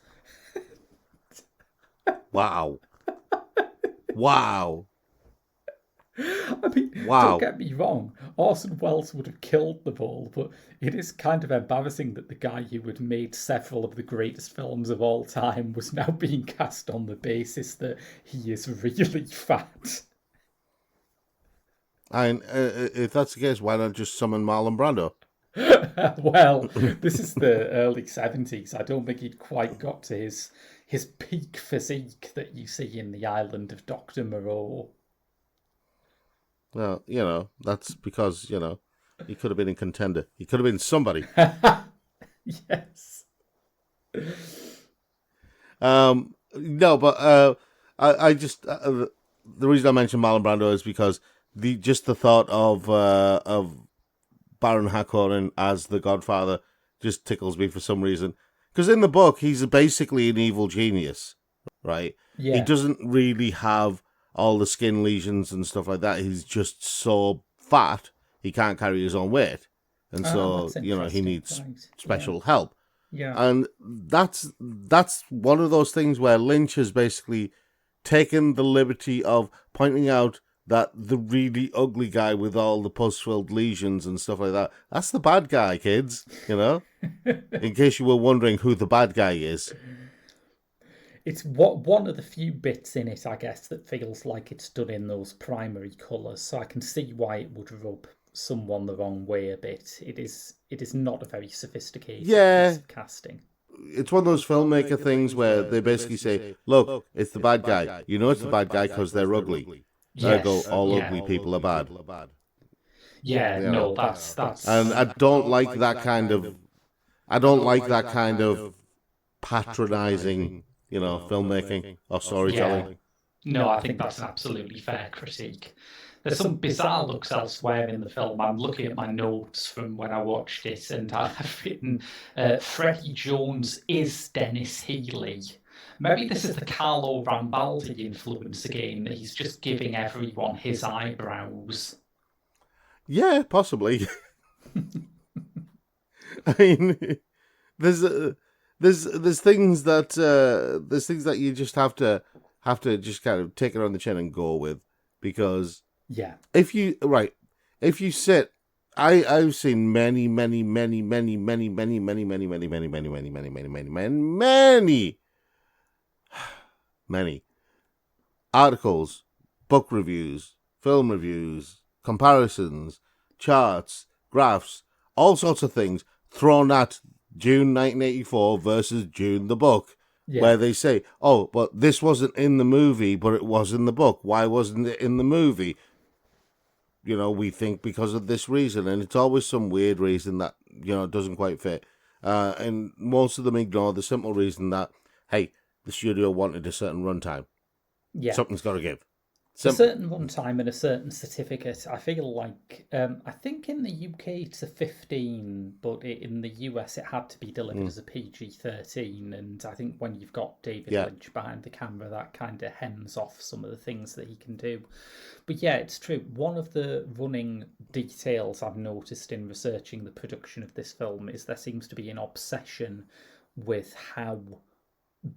[SPEAKER 2] Wow. Wow.
[SPEAKER 1] I mean, don't get me wrong, Orson Welles would have killed the role, but it is kind of embarrassing that the guy who had made several of the greatest films of all time was now being cast on the basis that he is really fat.
[SPEAKER 2] And if that's the case, why not just summon Marlon Brando?
[SPEAKER 1] Well, this is the early 70s. I don't think he'd quite got to his peak physique that you see in The Island of Dr. Moreau.
[SPEAKER 2] Well, that's because, he could have been a contender. He could have been somebody.
[SPEAKER 1] Yes.
[SPEAKER 2] No, but I just the reason I mentioned Marlon Brando is because the thought of Baron Harkonnen as the Godfather just tickles me for some reason. Because in the book, he's basically an evil genius, right?
[SPEAKER 1] Yeah.
[SPEAKER 2] He doesn't really have all the skin lesions and stuff like that. He's just so fat, he can't carry his own weight. And so, he needs special help.
[SPEAKER 1] Yeah.
[SPEAKER 2] And that's one of those things where Lynch has basically taken the liberty of pointing out that the really ugly guy with all the pus-filled lesions and stuff like that, that's the bad guy, kids, in case you were wondering who the bad guy is.
[SPEAKER 1] It's one of the few bits in it, I guess, that feels like it's done in those primary colours, so I can see why it would rub someone the wrong way a bit. It is not a very sophisticated piece of casting.
[SPEAKER 2] It's one of those filmmaker things where they basically say, look, it's the bad guy. You know it's the bad guy because they're ugly. Ergo, all ugly people are bad.
[SPEAKER 1] Yeah, no, that's...
[SPEAKER 2] And I don't like that kind of... patronising... filmmaking or storytelling.
[SPEAKER 1] Yeah. No, I think that's an absolutely fair critique. There's some bizarre looks elsewhere in the film. I'm looking at my notes from when I watched it, and I've written, Freddie Jones is Dennis Healy. Maybe this is the Carlo Rambaldi influence again, that he's just giving everyone his eyebrows.
[SPEAKER 2] Yeah, possibly. I mean, there's things that you just have to just kind of take it on the chin and go with, because if you sit I've seen many articles, book reviews, film reviews, comparisons, charts, graphs, all sorts of things thrown at Dune 1984 versus Dune the book, where they say, oh, but this wasn't in the movie, but it was in the book. Why wasn't it in the movie? You know, we think because of this reason, and it's always some weird reason that, you know, doesn't quite fit. And most of them ignore the simple reason that, hey, the studio wanted a certain runtime.
[SPEAKER 1] Yeah.
[SPEAKER 2] Something's got to give.
[SPEAKER 1] A certain runtime and a certain certificate. I feel like, I think in the UK it's a 15, but in the US it had to be delivered as a PG-13. And I think when you've got David Lynch behind the camera, that kind of hems off some of the things that he can do. But yeah, it's true. One of the running details I've noticed in researching the production of this film is there seems to be an obsession with how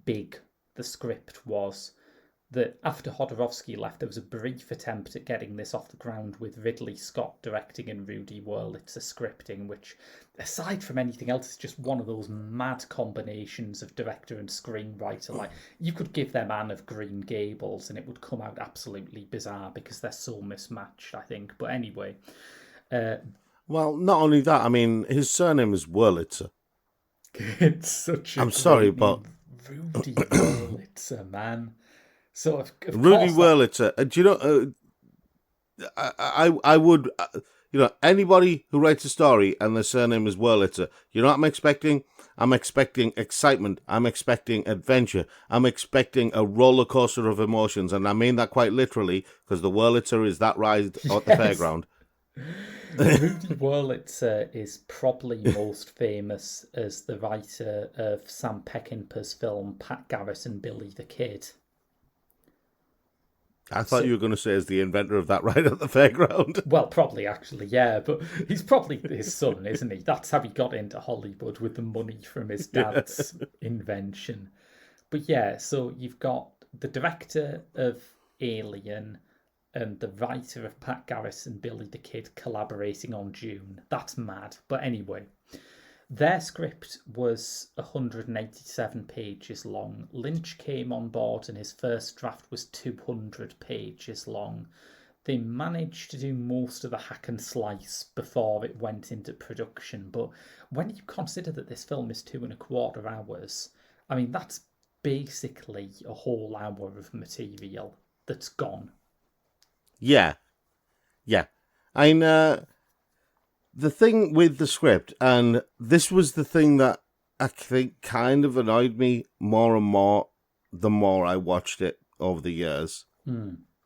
[SPEAKER 1] big the script was. That after Jodorowsky left, there was a brief attempt at getting this off the ground with Ridley Scott directing and Rudy Wurlitzer scripting, which, aside from anything else, is just one of those mad combinations of director and screenwriter. Like, you could give them Anne of Green Gables and it would come out absolutely bizarre because they're so mismatched, I think. But anyway.
[SPEAKER 2] Well, not only that, I mean, his surname is Wurlitzer.
[SPEAKER 1] It's such a
[SPEAKER 2] I'm sorry, but...
[SPEAKER 1] Rudy Wurlitzer, man. So of
[SPEAKER 2] Rudy Wurlitzer, do you know? I would, you know, anybody who writes a story and their surname is Wurlitzer. You know what I'm expecting? I'm expecting excitement. I'm expecting adventure. I'm expecting a roller coaster of emotions, and I mean that quite literally because the Wurlitzer is that ride at the fairground.
[SPEAKER 1] Rudy Wurlitzer is probably most famous as the writer of Sam Peckinpah's film Pat Garrett and Billy the Kid.
[SPEAKER 2] I thought you were going to say as the inventor of that ride at the fairground.
[SPEAKER 1] Well, probably actually, yeah, but he's probably his son, isn't he? That's how he got into Hollywood, with the money from his dad's invention. But yeah, so you've got the director of Alien and the writer of Pat Garrett and Billy the Kid collaborating on Dune. That's mad. But anyway, their script was 187 pages long. Lynch came on board and his first draft was 200 pages long. They managed to do most of the hack and slice before it went into production. But when you consider that this film is 2.25 hours, I mean, that's basically a whole hour of material that's gone.
[SPEAKER 2] Yeah. I mean, the thing with the script, and this was the thing that I think kind of annoyed me more and more the more I watched it over the years.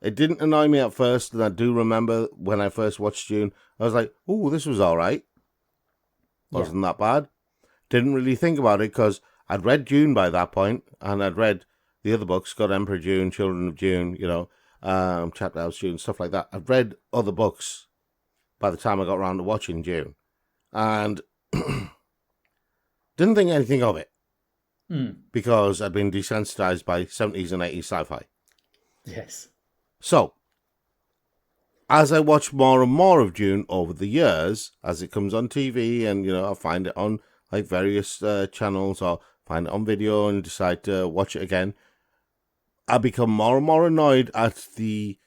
[SPEAKER 2] It didn't annoy me at first, and I do remember when I first watched Dune, I was like, oh, this was all right. Wasn't that bad. Didn't really think about it because I'd read Dune by that point, and I'd read the other books, God Emperor Dune, Children of Dune, you know, Chapter House Dune, stuff like that. I'd read other books by the time I got around to watching Dune, and didn't think anything of it because I'd been desensitized by 70s and 80s sci-fi.
[SPEAKER 1] Yes.
[SPEAKER 2] So, as I watch more and more of Dune over the years, as it comes on TV, and, you know, I find it on like various channels or find it on video and decide to watch it again, I become more and more annoyed at the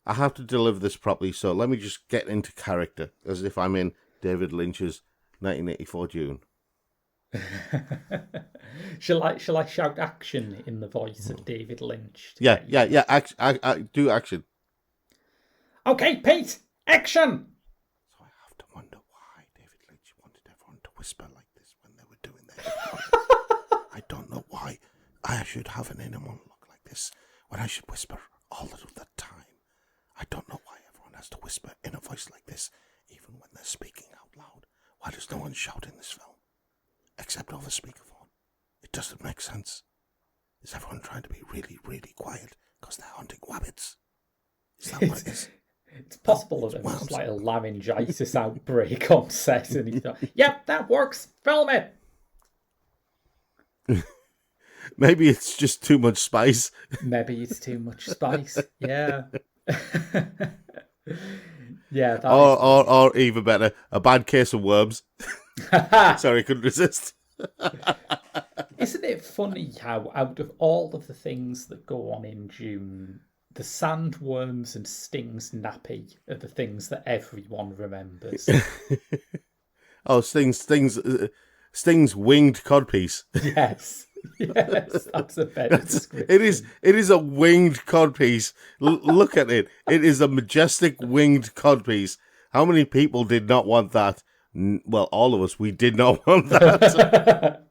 [SPEAKER 2] I have to deliver this properly, so let me just get into character, as if I'm in David Lynch's 1984 Dune.
[SPEAKER 1] Shall I shout action in the voice of David Lynch?
[SPEAKER 2] Yeah. Do action.
[SPEAKER 1] Okay, Pete, action!
[SPEAKER 2] So I have to wonder why David Lynch wanted everyone to whisper like this when they were doing their job. I don't know why I should have an inner monologue like this when I should whisper all of the time. I don't know why everyone has to whisper in a voice like this, even when they're speaking out loud. Why does no one shout in this film? Except over speakerphone. It doesn't make sense. Is everyone trying to be really, really quiet because they're hunting rabbits? Is that what it is?
[SPEAKER 1] It's possible that there was like a laryngitis outbreak on set and he thought, yep, that works, film it!
[SPEAKER 2] Maybe it's just too much spice.
[SPEAKER 1] Maybe it's too much spice, yeah. Yeah, that is funny.
[SPEAKER 2] Or even better, a bad case of worms. Sorry, couldn't resist.
[SPEAKER 1] Isn't it funny how, out of all of the things that go on in June, the sandworms and Sting's nappy are the things that everyone remembers?
[SPEAKER 2] Oh, Sting's winged codpiece.
[SPEAKER 1] Yes, yes, that's a better description.
[SPEAKER 2] It is a winged codpiece. Look at it. It is a majestic winged codpiece. How many people did not want that? Well, all of us. We did not want that.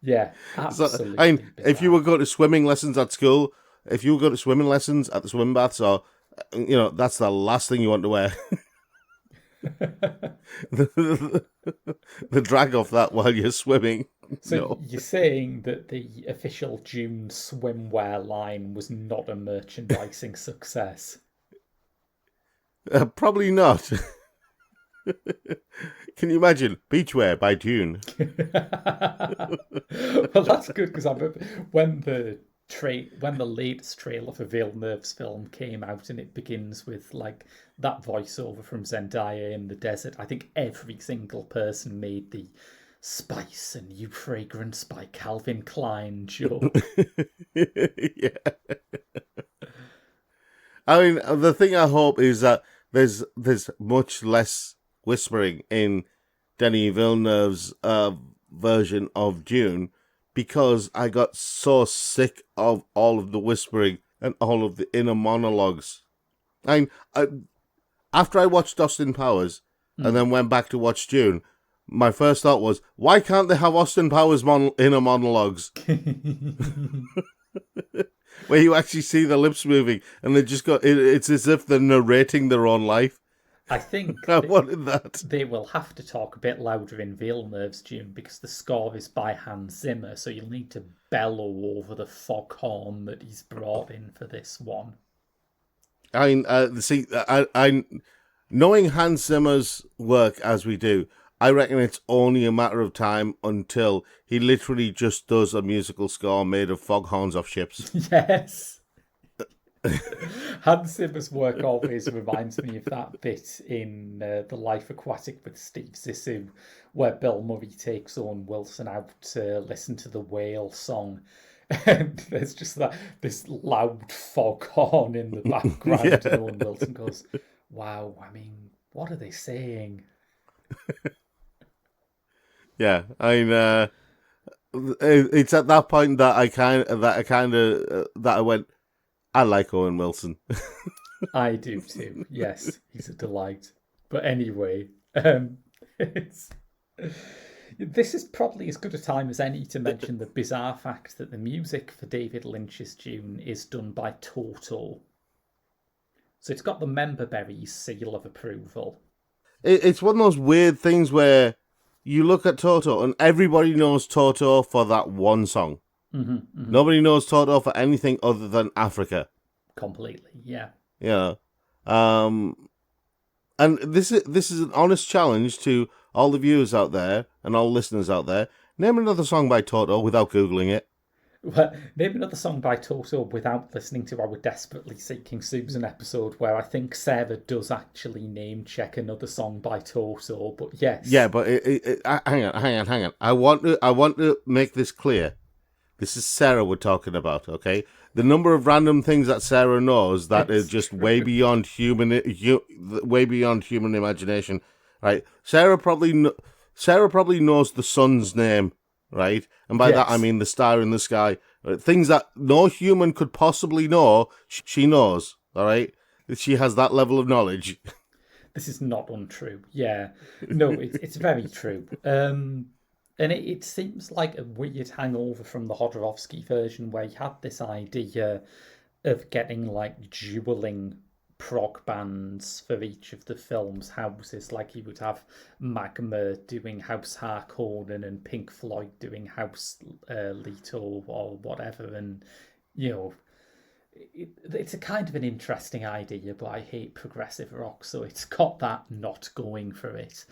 [SPEAKER 1] Yeah, absolutely.
[SPEAKER 2] If you were going to swimming lessons at school, if you were going to swimming lessons at the swim baths, or that's the last thing you want to wear. the drag off that while you're swimming.
[SPEAKER 1] So
[SPEAKER 2] No.
[SPEAKER 1] you're saying that the official June swimwear line was not a merchandising success?
[SPEAKER 2] Probably not. Can you imagine beachwear by Dune?
[SPEAKER 1] Well, that's good because I remember when the latest trailer for Villeneuve's film came out and it begins with like that voiceover from Zendaya in the desert. I think every single person made the "Spice and You Fragrance" by Calvin Klein joke.
[SPEAKER 2] Yeah. I mean, the thing I hope is that there's much less whispering in Denis Villeneuve's version of Dune, because I got so sick of all of the whispering and all of the inner monologues. After I watched Austin Powers and then went back to watch Dune, my first thought was, why can't they have Austin Powers inner monologues? Where you actually see the lips moving and they just got, it's as if they're narrating their own life.
[SPEAKER 1] I think
[SPEAKER 2] I wanted that.
[SPEAKER 1] they will have to talk a bit louder in Villeneuve's Dune because the score is by Hans Zimmer, so you'll need to bellow over the foghorn that he's brought in for this one.
[SPEAKER 2] Knowing Hans Zimmer's work as we do, I reckon it's only a matter of time until he literally just does a musical score made of foghorns off ships.
[SPEAKER 1] Yes. Hans Zimmer's work always reminds me of that bit in The Life Aquatic with Steve Zissou, where Bill Murray takes Owen Wilson out to listen to the whale song. And there's just this loud foghorn in the background,
[SPEAKER 2] Yeah.
[SPEAKER 1] and Owen Wilson goes, "Wow, I mean, what are they saying?"
[SPEAKER 2] Yeah, it's at that point that I went, I like Owen Wilson.
[SPEAKER 1] I do too. Yes, he's a delight. But anyway, this is probably as good a time as any to mention the bizarre fact that the music for David Lynch's Dune is done by Toto. So it's got the Memberberries seal of approval.
[SPEAKER 2] It's one of those weird things where you look at Toto and everybody knows Toto for that one song.
[SPEAKER 1] Mm-hmm, mm-hmm.
[SPEAKER 2] Nobody knows Toto for anything other than Africa.
[SPEAKER 1] Completely, yeah.
[SPEAKER 2] Yeah. And this is an honest challenge to all the viewers out there and all listeners out there. Name another song by Toto without Googling it.
[SPEAKER 1] Well, name another song by Toto without listening to our Desperately Seeking Susan episode, where I think Sarah does actually name check another song by Toto. But yes,
[SPEAKER 2] Yeah, but hang on. I want to make this clear. This is Sarah we're talking about, okay? The number of random things that Sarah knows that is just way beyond human imagination, right? Sarah probably knows the sun's name, right? And by that I mean the star in the sky. Things that no human could possibly know, she knows, all right? She has that level of knowledge.
[SPEAKER 1] This is not untrue. Yeah, no, it's very true. And it seems like a weird hangover from the Hodorowski version, where he had this idea of getting like dueling prog bands for each of the film's houses. Like he would have Magma doing House Harkonnen and Pink Floyd doing House Leto or whatever. And, it's a kind of an interesting idea, but I hate progressive rock, so it's got that not going for it.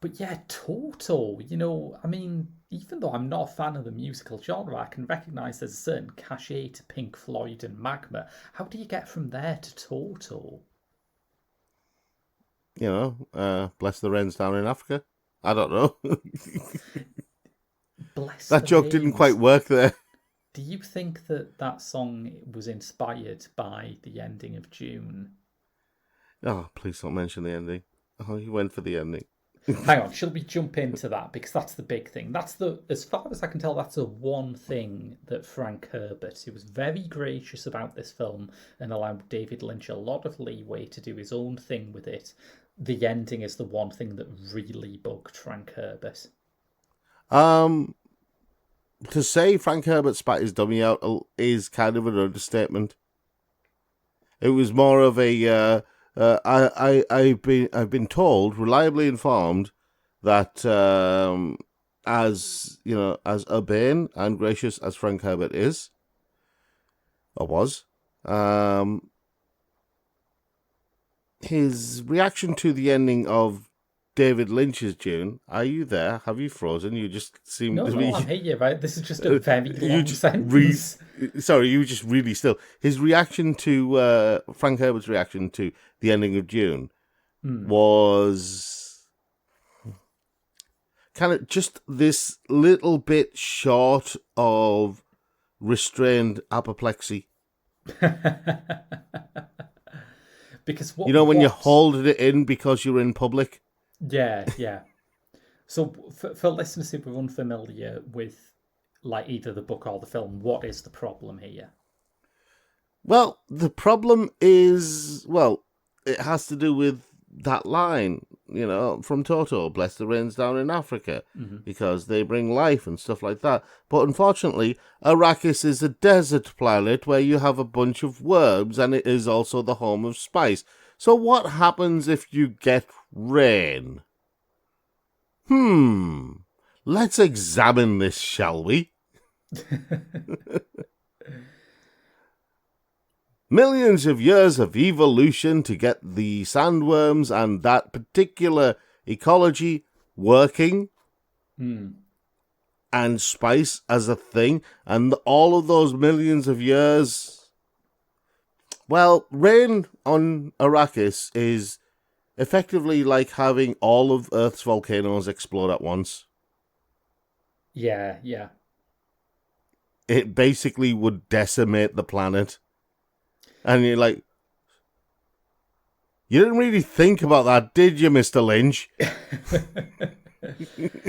[SPEAKER 1] But yeah, Toto, I mean, even though I'm not a fan of the musical genre, I can recognise there's a certain cachet to Pink Floyd and Magma. How do you get from there to Toto?
[SPEAKER 2] Bless the rains down in Africa. I don't know.
[SPEAKER 1] Bless
[SPEAKER 2] That
[SPEAKER 1] the
[SPEAKER 2] joke didn't
[SPEAKER 1] Rains.
[SPEAKER 2] quite work there.
[SPEAKER 1] Do you think that that song was inspired by the ending of Dune?
[SPEAKER 2] Oh, please don't mention the ending. Oh, you went for the ending.
[SPEAKER 1] Hang on, shall we jump into that? Because that's the big thing. As far as I can tell, that's the one thing that Frank Herbert, who was very gracious about this film and allowed David Lynch a lot of leeway to do his own thing with it. The ending is the one thing that really bugged Frank Herbert.
[SPEAKER 2] To say Frank Herbert spat his dummy out is kind of an understatement. It was more of a I've been told, reliably informed, that as urbane and gracious as Frank Herbert is, or was, his reaction to the ending of David Lynch's Dune. Are you there? Have you frozen? You just seem
[SPEAKER 1] No,
[SPEAKER 2] to be.
[SPEAKER 1] I'm here, right? This is just a very long
[SPEAKER 2] just
[SPEAKER 1] sentence.
[SPEAKER 2] Sorry, you were just really still. His reaction to Frank Herbert's reaction to the ending of Dune was kind of just this little bit short of restrained apoplexy.
[SPEAKER 1] Because
[SPEAKER 2] when you're holding it in because you're in public.
[SPEAKER 1] Yeah. So for listeners who are unfamiliar with like either the book or the film, what is the problem here?
[SPEAKER 2] Well, the problem is, it has to do with that line, from Toto, bless the rains down in Africa, because they bring life and stuff like that. But unfortunately, Arrakis is a desert planet where you have a bunch of worms, and it is also the home of spice. So what happens if you get rain? Let's examine this, shall we? Millions of years of evolution to get the sandworms and that particular ecology working, and spice as a thing, and all of those millions of years. Well, rain on Arrakis is effectively like having all of Earth's volcanoes explode at once.
[SPEAKER 1] Yeah.
[SPEAKER 2] It basically would decimate the planet. And you're like, you didn't really think about that, did you, Mr. Lynch?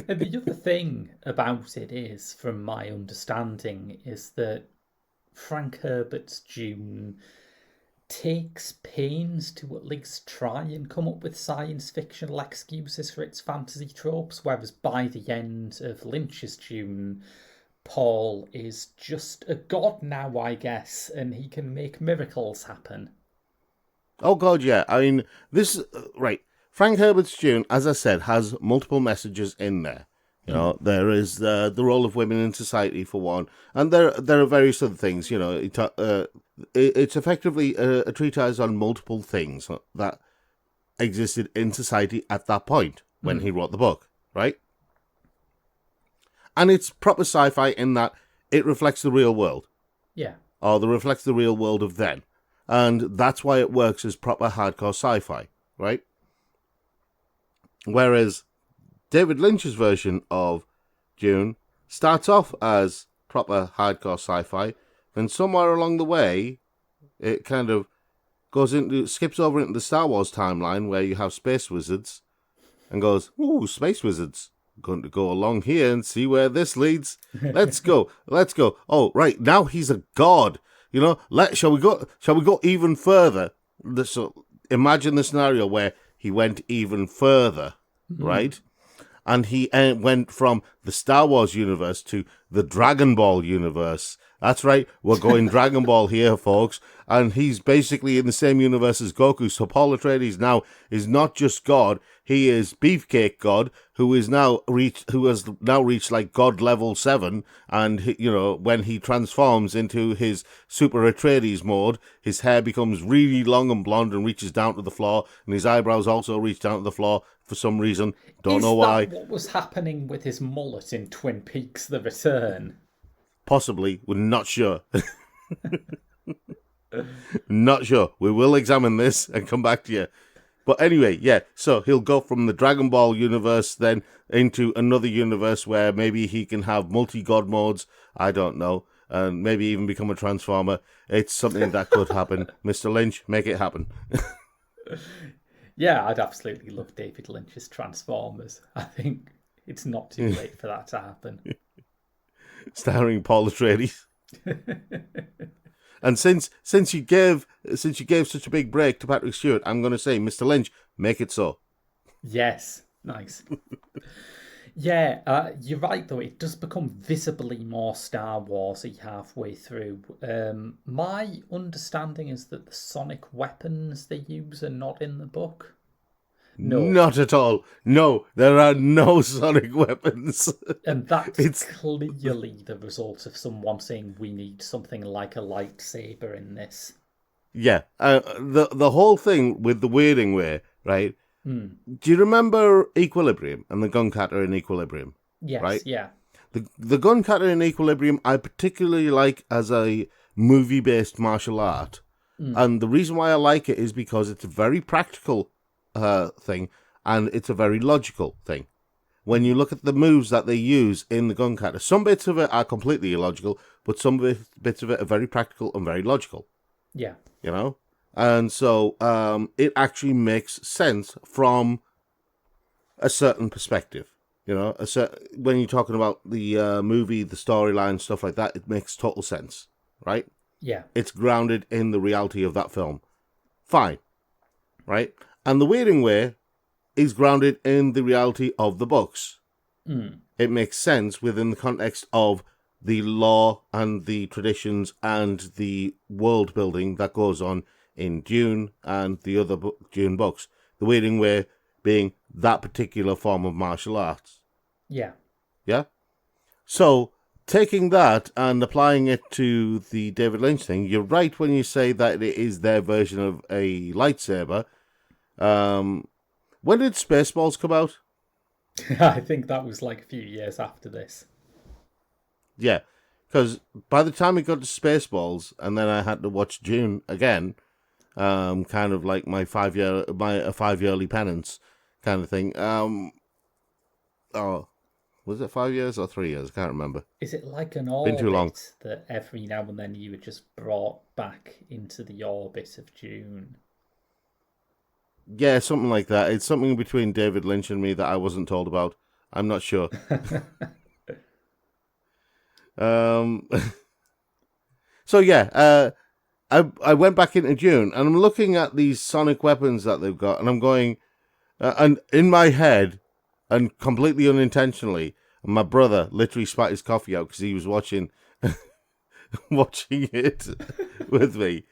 [SPEAKER 1] And the other thing about it is, from my understanding, is that Frank Herbert's Dune takes pains to at least try and come up with science fictional excuses for its fantasy tropes, whereas by the end of Lynch's Dune, Paul is just a god now, I guess, and he can make miracles happen.
[SPEAKER 2] Oh, God, yeah. I mean, right. Frank Herbert's Dune, as I said, has multiple messages in there. There is the role of women in society, for one, and there are various other things. It's effectively a treatise on multiple things that existed in society at that point when he wrote the book, right? And it's proper sci-fi in that it reflects the real world.
[SPEAKER 1] Yeah.
[SPEAKER 2] Or it reflects the real world of then. And that's why it works as proper hardcore sci-fi, right? Whereas David Lynch's version of Dune starts off as proper hardcore sci-fi, and somewhere along the way, it kind of skips over into the Star Wars timeline where you have space wizards, and goes, ooh, space wizards. Going to go along here and see where this leads. Let's go. Oh, right, now he's a god. Shall we go even further? So imagine the scenario where he went even further, right? And he went from the Star Wars universe to the Dragon Ball universe. That's right, we're going Dragon Ball here, folks. And he's basically in the same universe as Goku. So Paul Atreides now is not just God; he is Beefcake God, who has now reached like God level 7. And when he transforms into his Super Atreides mode, his hair becomes really long and blonde and reaches down to the floor, and his eyebrows also reach down to the floor for some reason. Don't know why.
[SPEAKER 1] Is that what was happening with his mullet in Twin Peaks: The Return?
[SPEAKER 2] Possibly, we're not sure. Not sure. We will examine this and come back to you. But anyway, yeah, so he'll go from the Dragon Ball universe then into another universe where maybe he can have multi-god modes. I don't know. And maybe even become a Transformer. It's something that could happen. Mr. Lynch, make it happen.
[SPEAKER 1] Yeah, I'd absolutely love David Lynch's Transformers. I think it's not too late for that to happen.
[SPEAKER 2] Starring Paul Atreides. And since you gave such a big break to Patrick Stewart, I'm going to say, Mr. Lynch, make it so.
[SPEAKER 1] Yes, nice. Yeah, you're right though. It does become visibly more Star Warsy halfway through. My understanding is that the sonic weapons they use are not in the book. No,
[SPEAKER 2] not at all. No, there are no sonic weapons.
[SPEAKER 1] And that's clearly the result of someone saying we need something like a lightsaber in this.
[SPEAKER 2] Yeah, the whole thing with the wording way, right? Do you remember Equilibrium and the gun cutter in Equilibrium?
[SPEAKER 1] Yes,
[SPEAKER 2] right?
[SPEAKER 1] Yeah.
[SPEAKER 2] The gun cutter in Equilibrium I particularly like as a movie-based martial art. And the reason why I like it is because it's a very practical thing, and it's a very logical thing. When you look at the moves that they use in the gun cutter, some bits of it are completely illogical, but some bits of it are very practical and very logical.
[SPEAKER 1] Yeah.
[SPEAKER 2] And so it actually makes sense from a certain perspective. When you're talking about the movie, the storyline, stuff like that, it makes total sense, right?
[SPEAKER 1] Yeah.
[SPEAKER 2] It's grounded in the reality of that film. Fine, right? And the Weirding Way is grounded in the reality of the books. It makes sense within the context of the law and the traditions and the world building that goes on in Dune and the other Dune books. The Weirding Way being that particular form of martial arts.
[SPEAKER 1] Yeah.
[SPEAKER 2] Yeah? So, taking that and applying it to the David Lynch thing, you're right when you say that it is their version of a lightsaber. When did Spaceballs come out?
[SPEAKER 1] I think that was like a few years after this.
[SPEAKER 2] Yeah, because by the time it got to Spaceballs, and then I had to watch Dune again, kind of like my 5-yearly penance kind of thing. Was it 5 years or 3 years? I can't remember.
[SPEAKER 1] Is it like an
[SPEAKER 2] Been too long.
[SPEAKER 1] orbit that every now and then you were just brought back into the orbit of Dune?
[SPEAKER 2] Yeah, something like that. It's something between David Lynch and me that I wasn't told about. I'm not sure. So yeah, I went back into Dune and I'm looking at these sonic weapons that they've got, and I'm going, and in my head, and completely unintentionally, my brother literally spat his coffee out because he was watching it with me,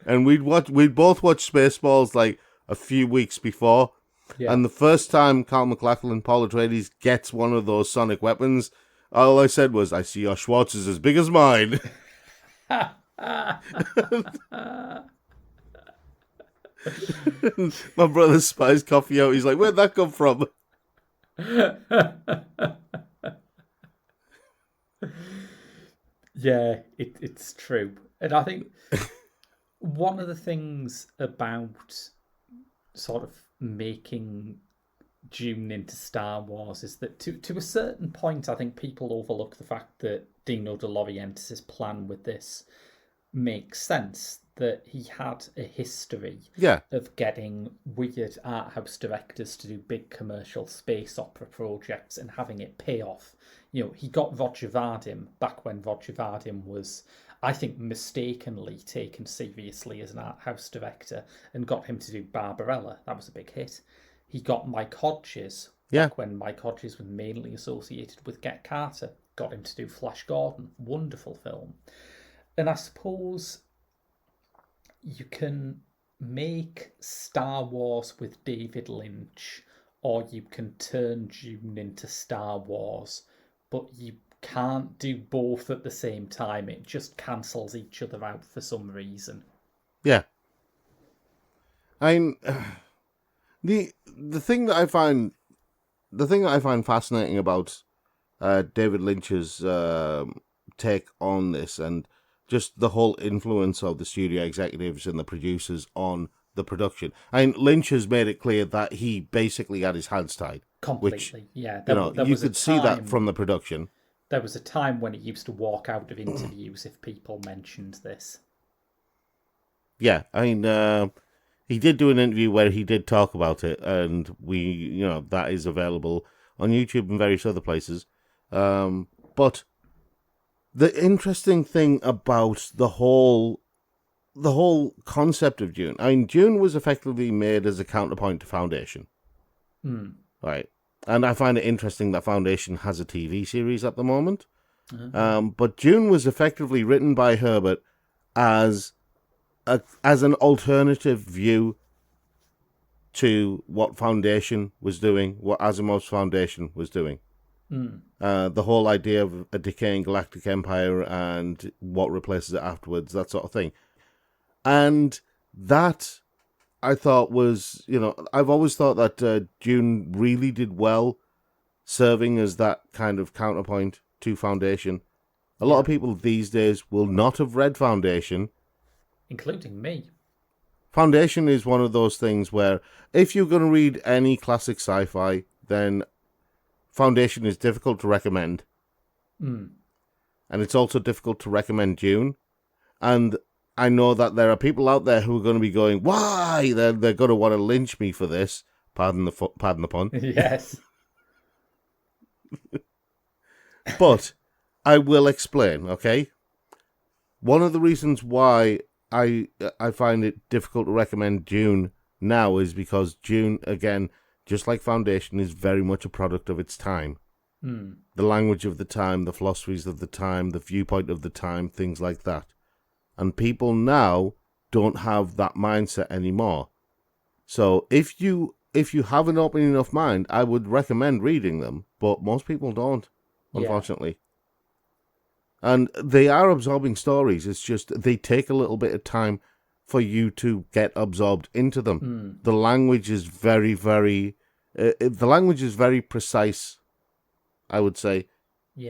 [SPEAKER 2] and we'd both watched Spaceballs like a few weeks before, and the first time Carl MacLachlan, Paul Atreides, gets one of those sonic weapons, all I said was, "I see your Schwartz is as big as mine." My brother spat his coffee out. He's like, "Where'd that come from?"
[SPEAKER 1] Yeah, it's true. And I think one of the things about sort of making Dune into Star Wars is that to a certain point, I think people overlook the fact that Dino De Laurentiis' plan with this makes sense, that he had a history of getting weird art house directors to do big commercial space opera projects and having it pay off. He got Roger Vadim back when Roger Vadim was, I think, mistakenly taken seriously as an art house director, and got him to do Barbarella. That was a big hit. He got Mike Hodges
[SPEAKER 2] Yeah.
[SPEAKER 1] Back when Mike Hodges was mainly associated with Get Carter, got him to do Flash Gordon. Wonderful film. And I suppose you can make Star Wars with David Lynch, or you can turn Dune into Star Wars, but you can't do both at the same time. It just cancels each other out for some reason.
[SPEAKER 2] Yeah. I'm the thing that I find fascinating about David Lynch's take on this, and just the whole influence of the studio executives and the producers on the production. I mean, Lynch has made it clear that he basically had his hands tied.
[SPEAKER 1] Completely,
[SPEAKER 2] Which,
[SPEAKER 1] yeah.
[SPEAKER 2] you could see that from the production.
[SPEAKER 1] There was a time when he used to walk out of interviews if people mentioned this.
[SPEAKER 2] Yeah, I mean, he did do an interview where he did talk about it, and that is available on YouTube and various other places. But the interesting thing about the whole concept of Dune, I mean, Dune was effectively made as a counterpoint to Foundation. Right. And I find it interesting that Foundation has a TV series at the moment. But Dune was effectively written by Herbert as an alternative view to what Foundation was doing, what Asimov's Foundation was doing. The whole idea of a decaying galactic empire and what replaces it afterwards, that sort of thing. And that, I thought, was, I've always thought that Dune really did well serving as that kind of counterpoint to Foundation. A lot of people these days will not have read Foundation.
[SPEAKER 1] Including me.
[SPEAKER 2] Foundation is one of those things where if you're going to read any classic sci-fi, then Foundation is difficult to recommend. And it's also difficult to recommend Dune. And I know that there are people out there who are going to be going, why? They're going to want to lynch me for this. Pardon the pun.
[SPEAKER 1] Yes.
[SPEAKER 2] But I will explain, okay? One of the reasons why I find it difficult to recommend Dune now is because Dune, again, just like Foundation, is very much a product of its time. The language of the time, the philosophies of the time, the viewpoint of the time, things like that. And people now don't have that mindset anymore. So if you have an open enough mind, I would recommend reading them, but most people don't, unfortunately. And they are absorbing stories. It's just they take a little bit of time for you to get absorbed into them. The language is very, very... the language is very precise, I would say. They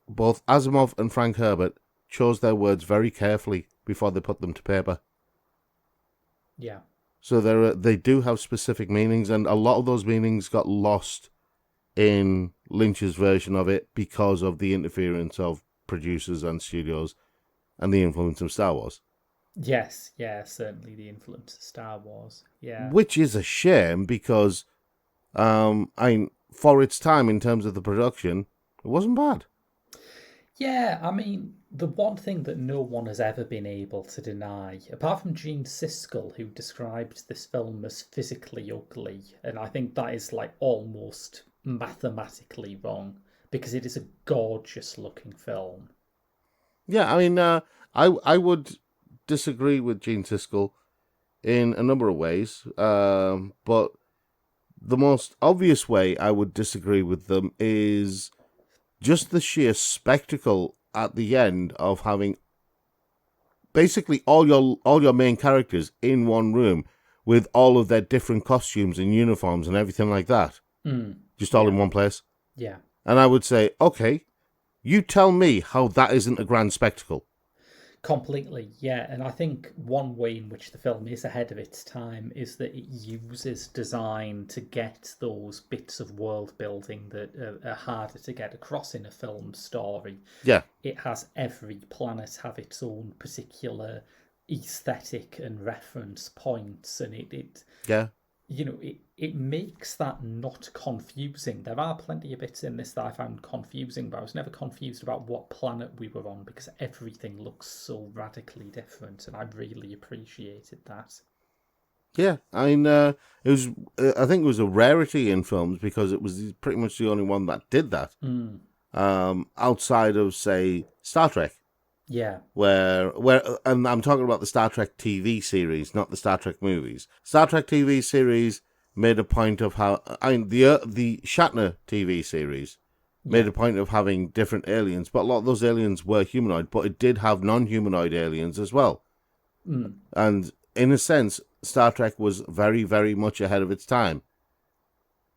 [SPEAKER 2] both Asimov and Frank Herbert chose their words very carefully before they put them to paper.
[SPEAKER 1] Yeah.
[SPEAKER 2] So they do have specific meanings, and a lot of those meanings got lost in Lynch's version of it because of the interference of producers and studios and the influence of Star Wars.
[SPEAKER 1] Yes, yeah, certainly the influence of Star Wars. Yeah.
[SPEAKER 2] Which is a shame because, for its time in terms of the production, it wasn't bad.
[SPEAKER 1] Yeah, I mean, the one thing that no one has ever been able to deny, apart from Gene Siskel, who described this film as physically ugly, and I think that is like almost mathematically wrong, because it is a gorgeous looking film.
[SPEAKER 2] Yeah, I mean, I would disagree with Gene Siskel in a number of ways, but the most obvious way I would disagree with them is just the sheer spectacle at the end of having basically all your main characters in one room with all of their different costumes and uniforms and everything like that. Just all in one place.
[SPEAKER 1] Yeah.
[SPEAKER 2] And I would say, okay, you tell me how that isn't a grand spectacle.
[SPEAKER 1] Completely, yeah. And I think one way in which the film is ahead of its time is that it uses design to get those bits of world building that are harder to get across in a film story.
[SPEAKER 2] Yeah.
[SPEAKER 1] It has every planet have its own particular aesthetic and reference points, and it makes that not confusing. There are plenty of bits in this that I found confusing, but I was never confused about what planet we were on because everything looks so radically different, and I really appreciated that.
[SPEAKER 2] Yeah, I mean, it was. I think it was a rarity in films because it was pretty much the only one that did that. Outside of, say, Star Trek,
[SPEAKER 1] Yeah.
[SPEAKER 2] and I'm talking about the Star Trek TV series, not the Star Trek movies. Star Trek TV series made a point of how, I mean, the Shatner TV series made a point of having different aliens, but a lot of those aliens were humanoid, but it did have non-humanoid aliens as well. And in a sense, Star Trek was very, very much ahead of its time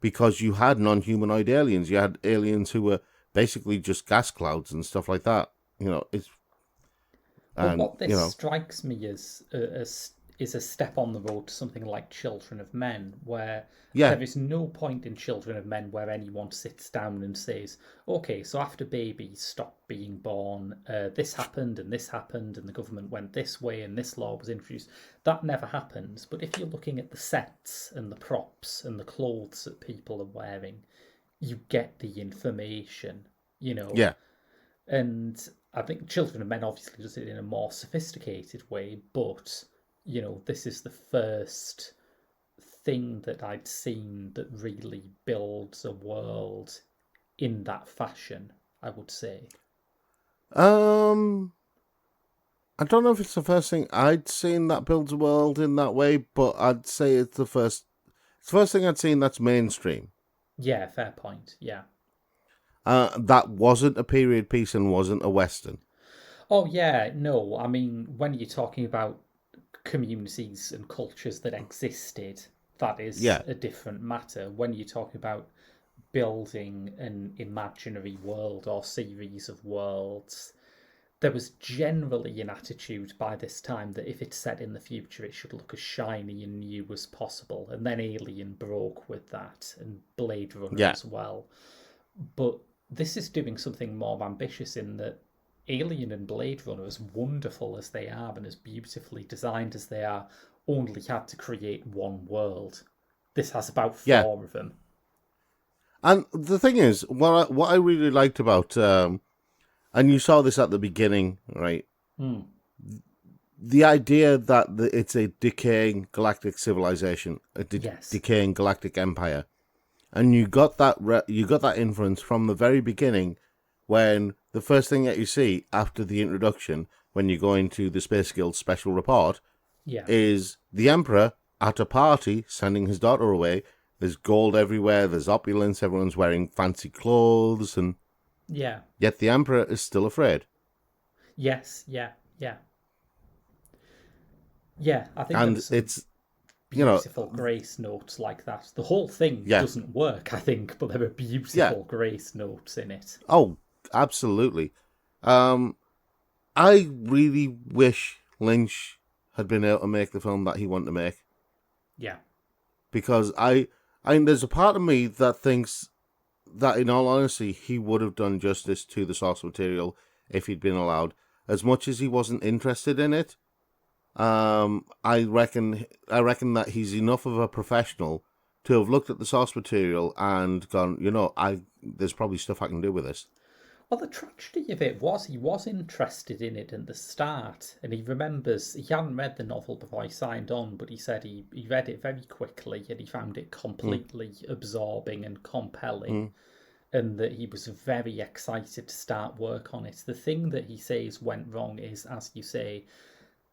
[SPEAKER 2] because you had non-humanoid aliens. You had aliens who were basically just gas clouds and stuff like that.
[SPEAKER 1] But
[SPEAKER 2] And
[SPEAKER 1] what this strikes me as is a step on the road to something like Children of Men, where
[SPEAKER 2] yeah,
[SPEAKER 1] there is no point in Children of Men where anyone sits down and says, okay, so after babies stopped being born, this happened and this happened and the government went this way and this law was introduced. That never happens. But if you're looking at the sets and the props and the clothes that people are wearing, you get the information,
[SPEAKER 2] yeah.
[SPEAKER 1] And I think Children of Men obviously does it in a more sophisticated way, but this is the first thing that I'd seen that really builds a world in that fashion, I would say.
[SPEAKER 2] I don't know if it's the first thing I'd seen that builds a world in that way, but I'd say it's the first thing I'd seen that's mainstream.
[SPEAKER 1] Yeah, fair point. Yeah.
[SPEAKER 2] That wasn't a period piece and wasn't a Western.
[SPEAKER 1] Oh, yeah, no, I mean, when you're talking about communities and cultures that existed, that is
[SPEAKER 2] Yeah,
[SPEAKER 1] a different matter. When you're talking about building an imaginary world or series of worlds, there was generally an attitude by this time that if it's set in the future, it should look as shiny and new as possible. And then Alien broke with that, and Blade Runner
[SPEAKER 2] yeah.
[SPEAKER 1] as well. But this is doing something more ambitious in that Alien and Blade Runner, as wonderful as they are and as beautifully designed as they are, only had to create one world. This has about
[SPEAKER 2] Yeah.
[SPEAKER 1] four of them.
[SPEAKER 2] And the thing is, what I really liked about, and you saw this at the beginning, right? The idea that it's a decaying galactic civilization, a
[SPEAKER 1] Yes.
[SPEAKER 2] decaying galactic empire, and you got that inference from the very beginning, when the first thing that you see after the introduction, when you go into the Space Guild special report,
[SPEAKER 1] Yeah.
[SPEAKER 2] is the Emperor at a party sending his daughter away. There's gold everywhere, there's opulence, everyone's wearing fancy clothes, and
[SPEAKER 1] Yeah.
[SPEAKER 2] yet the Emperor is still afraid.
[SPEAKER 1] Yes. Yeah. Yeah. Yeah. I think
[SPEAKER 2] And
[SPEAKER 1] there's some
[SPEAKER 2] it's,
[SPEAKER 1] beautiful grace notes like that. The whole thing
[SPEAKER 2] yeah,
[SPEAKER 1] doesn't work, I think, but there are
[SPEAKER 2] yeah.
[SPEAKER 1] beautiful grace notes in it.
[SPEAKER 2] Oh, absolutely. I really wish Lynch had been able to make the film that he wanted to make.
[SPEAKER 1] Yeah.
[SPEAKER 2] Because there's a part of me that thinks that, in all honesty, he would have done justice to the source material if he'd been allowed. As much as he wasn't interested in it, I reckon that he's enough of a professional to have looked at the source material and gone, there's probably stuff I can do with this.
[SPEAKER 1] Well, the tragedy of it was he was interested in it at the start, and he remembers he hadn't read the novel before he signed on, but he said he read it very quickly and he found it completely absorbing and compelling, and that he was very excited to start work on it. The thing that he says went wrong is, as you say,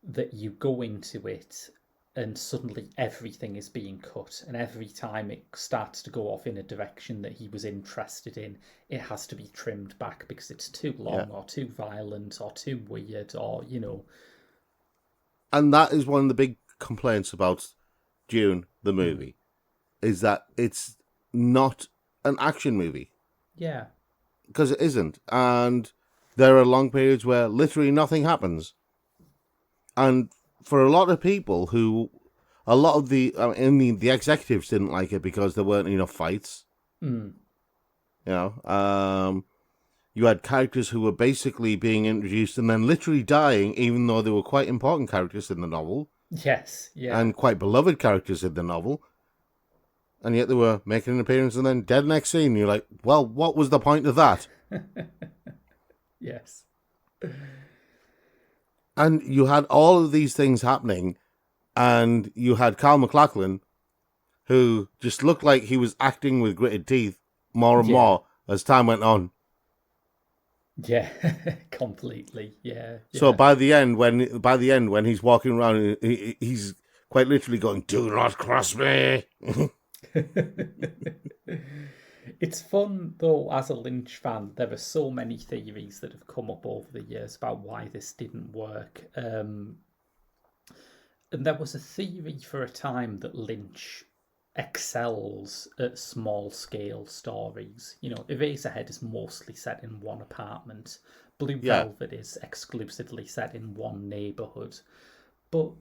[SPEAKER 1] that you go into it and suddenly everything is being cut, and every time it starts to go off in a direction that he was interested in, it has to be trimmed back because it's too long or too violent or too weird, or
[SPEAKER 2] And that is one of the big complaints about Dune, the movie, is that it's not an action movie.
[SPEAKER 1] Yeah.
[SPEAKER 2] Because it isn't. And there are long periods where literally nothing happens. And for a lot of people the executives didn't like it because there weren't enough fights. You had characters who were basically being introduced and then literally dying, even though they were quite important characters in the novel.
[SPEAKER 1] Yes, yeah.
[SPEAKER 2] And quite beloved characters in the novel. And yet they were making an appearance and then dead next scene. You're like, well, what was the point of that?
[SPEAKER 1] Yes.
[SPEAKER 2] And you had all of these things happening and you had Carl MacLachlan, who just looked like he was acting with gritted teeth more and more as time went on.
[SPEAKER 1] Yeah, completely. Yeah.
[SPEAKER 2] So by the end, when he's walking around, he's quite literally going, "Do not cross me."
[SPEAKER 1] It's fun, though, as a Lynch fan, there are so many theories that have come up over the years about why this didn't work. And there was a theory for a time that Lynch excels at small scale stories. You know, Eraserhead is mostly set in one apartment, Blue Velvet is exclusively set in one neighbourhood. But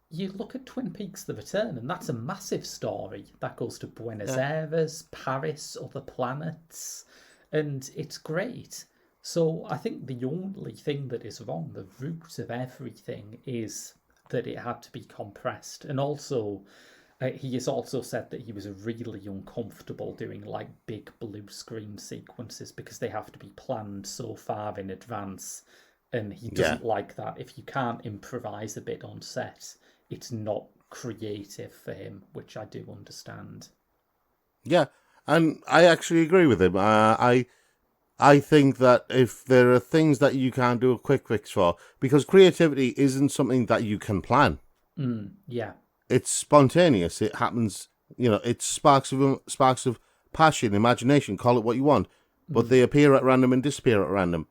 [SPEAKER 1] you look at Twin Peaks The Return, and that's a massive story that goes to Buenos Aires, Paris, other planets, and it's great. So I think the only thing that is wrong, the root of everything, is that it had to be compressed. And also, he has also said that he was really uncomfortable doing like big blue screen sequences because they have to be planned so far in advance. And he doesn't like that. If you can't improvise a bit on set, it's not creative for him, which I do understand.
[SPEAKER 2] Yeah, and I actually agree with him. I think that if there are things that you can't do a quick fix for, because creativity isn't something that you can plan.
[SPEAKER 1] Yeah.
[SPEAKER 2] It's spontaneous. It happens, it's sparks of passion, imagination, call it what you want, but they appear at random and disappear at random.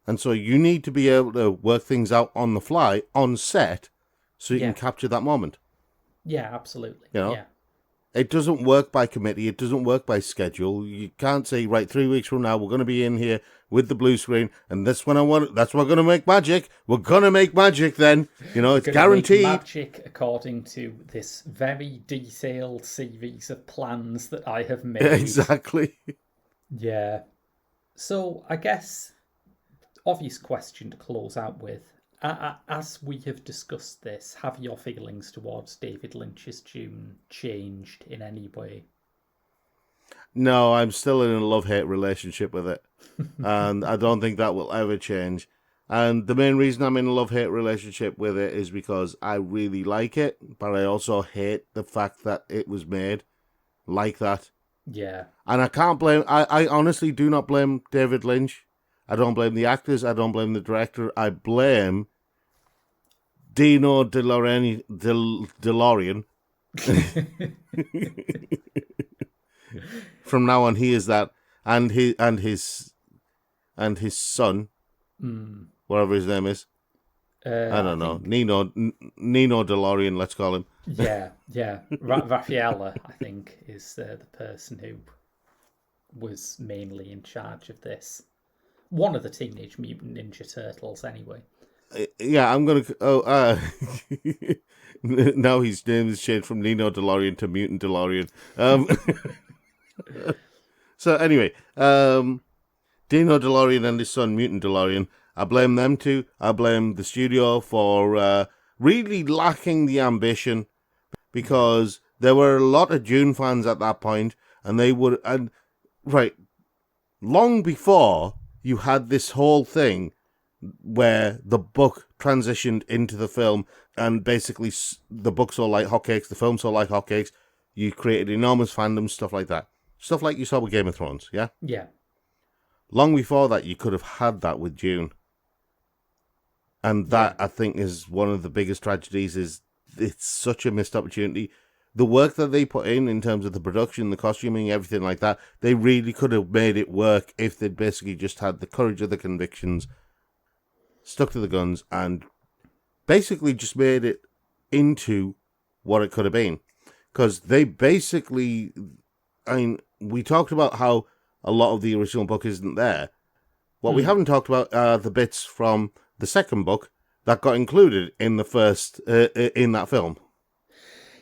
[SPEAKER 2] And so you need to be able to work things out on the fly, on set, so you can capture that moment.
[SPEAKER 1] Yeah, absolutely.
[SPEAKER 2] Yeah. It doesn't work by committee. It doesn't work by schedule. You can't say, right, 3 weeks from now, we're going to be in here with the blue screen, and that's when we're going to make magic. We're going to make magic then. It's guaranteed.
[SPEAKER 1] Make magic according to this very detailed series of plans that I have made.
[SPEAKER 2] Exactly.
[SPEAKER 1] Yeah. So I guess, obvious question to close out with. As we have discussed this, have your feelings towards David Lynch's Dune changed in any way?
[SPEAKER 2] No, I'm still in a love-hate relationship with it. And I don't think that will ever change. And the main reason I'm in a love-hate relationship with it is because I really like it, but I also hate the fact that it was made like that.
[SPEAKER 1] Yeah.
[SPEAKER 2] And I can't blame... I honestly do not blame David Lynch. I don't blame the actors. I don't blame the director. I blame Dino DeLorean. From now on, he is that, and his son, whatever his name is. I don't know. Nino DeLorean, let's call him.
[SPEAKER 1] Yeah. Raffaella, I think, is the person who was mainly in charge of this. One of the Teenage Mutant Ninja Turtles, anyway.
[SPEAKER 2] Yeah, I'm going to... now his name is changed from Nino DeLorean to Mutant DeLorean. So anyway, Dino DeLorean and his son, Mutant DeLorean, I blame them two. I blame the studio for really lacking the ambition, because there were a lot of Dune fans at that point, and they would... long before you had this whole thing where the book transitioned into the film, and basically the book sold like hotcakes, the film sold like hotcakes, you created enormous fandoms, stuff like that. Stuff like you saw with Game of Thrones, yeah?
[SPEAKER 1] Yeah.
[SPEAKER 2] Long before that, you could have had that with Dune. And that, I think, is one of the biggest tragedies, is it's such a missed opportunity. The work that they put in terms of the production, the costuming, everything like that, they really could have made it work if they'd basically just had the courage of the convictions, stuck to the guns, and basically just made it into what it could have been. Because they basically... we talked about how a lot of the original book isn't there. What we haven't talked about are the bits from the second book that got included in the first... in that film.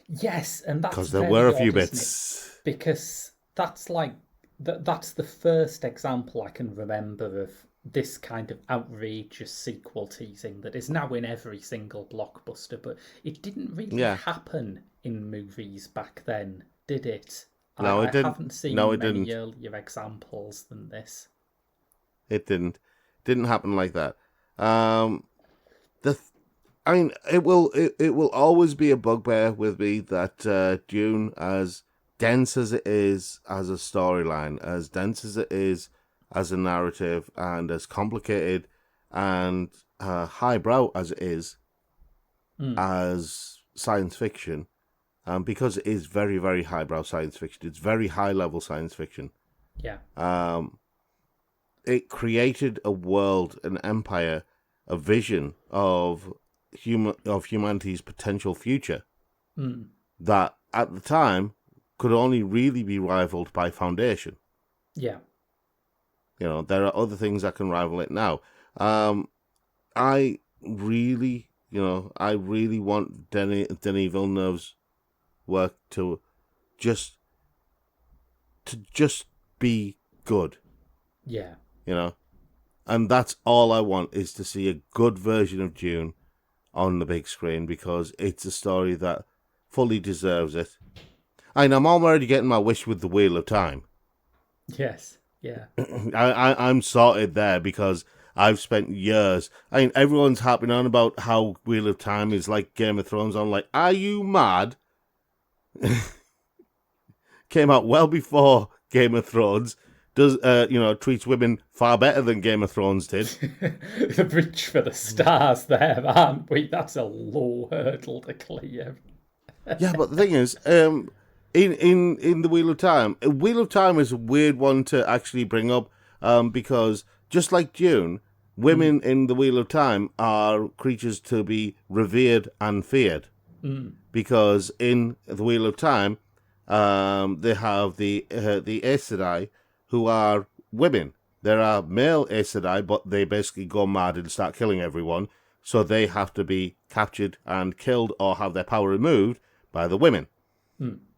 [SPEAKER 1] Yes, and that's...
[SPEAKER 2] Because there were a few bits.
[SPEAKER 1] Because that's like... That's the first example I can remember of this kind of outrageous sequel teasing that is now in every single blockbuster, but it didn't really happen in movies back then, did it?
[SPEAKER 2] No, it didn't.
[SPEAKER 1] I haven't seen many earlier examples than this.
[SPEAKER 2] It didn't. Didn't happen like that. I mean, it will always be a bugbear with me that Dune, as dense as it is as a storyline, as dense as it is as a narrative, and as complicated and highbrow as it is as science fiction, because it is very, very highbrow science fiction. It's very high-level science fiction.
[SPEAKER 1] Yeah.
[SPEAKER 2] It created a world, an empire, a vision of humanity's potential future that at the time could only really be rivaled by Foundation.
[SPEAKER 1] Yeah.
[SPEAKER 2] You know, there are other things that can rival it now. I really want Denis Villeneuve's work to just be good.
[SPEAKER 1] Yeah.
[SPEAKER 2] You know, and that's all I want, is to see a good version of Dune on the big screen, because it's a story that fully deserves it. I'm already getting my wish with the Wheel of Time.
[SPEAKER 1] Yes. Yeah.
[SPEAKER 2] I'm sorted there, because I've spent years. Everyone's harping on about how Wheel of Time is like Game of Thrones. I'm like, are you mad? Came out well before Game of Thrones. Does treats women far better than Game of Thrones did.
[SPEAKER 1] The reach for the stars there, aren't we? That's a low hurdle to clear.
[SPEAKER 2] Yeah, but the thing is, in the Wheel of Time is a weird one to actually bring up, because just like Dune, women in the Wheel of Time are creatures to be revered and feared, because in the Wheel of Time, they have the Aes Sedai, who are women. There are male Aes Sedai, but they basically go mad and start killing everyone, so they have to be captured and killed or have their power removed by the women.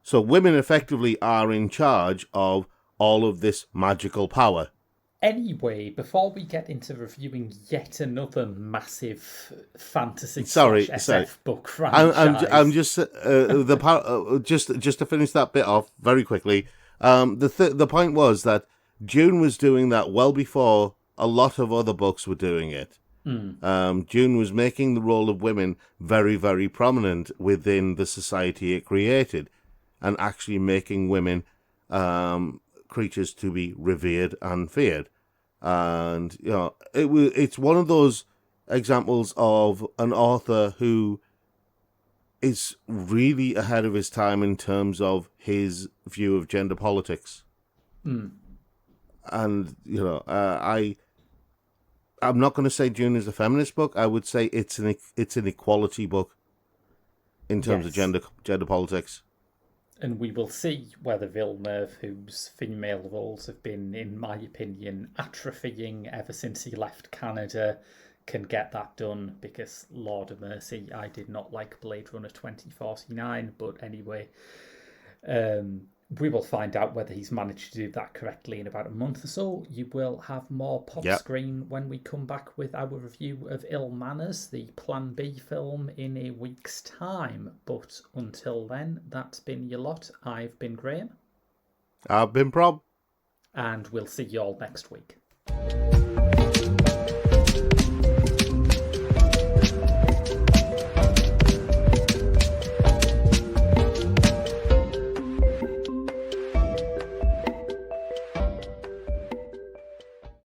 [SPEAKER 2] So women effectively are in charge of all of this magical power.
[SPEAKER 1] Anyway, before we get into reviewing yet another massive fantasy SF book franchise,
[SPEAKER 2] I'm just just to finish that bit off very quickly. The point was that Dune was doing that well before a lot of other books were doing it. Dune was making the role of women very, very prominent within the society it created, and actually making women creatures to be revered and feared. And it's one of those examples of an author who is really ahead of his time in terms of his view of gender politics. And I'm not going to say Dune is a feminist book. I would say it's an equality book in terms of gender politics.
[SPEAKER 1] And we will see whether Villeneuve, whose female roles have been, in my opinion, atrophying ever since he left Canada, can get that done, because, Lord of mercy, I did not like Blade Runner 2049, but anyway, we will find out whether he's managed to do that correctly in about a month or so. You will have more pop screen when we come back with our review of Ill Manners, the Plan B film, in a week's time. But until then, that's been your lot. I've been Graham.
[SPEAKER 2] I've been Prob.
[SPEAKER 1] And we'll see you all next week.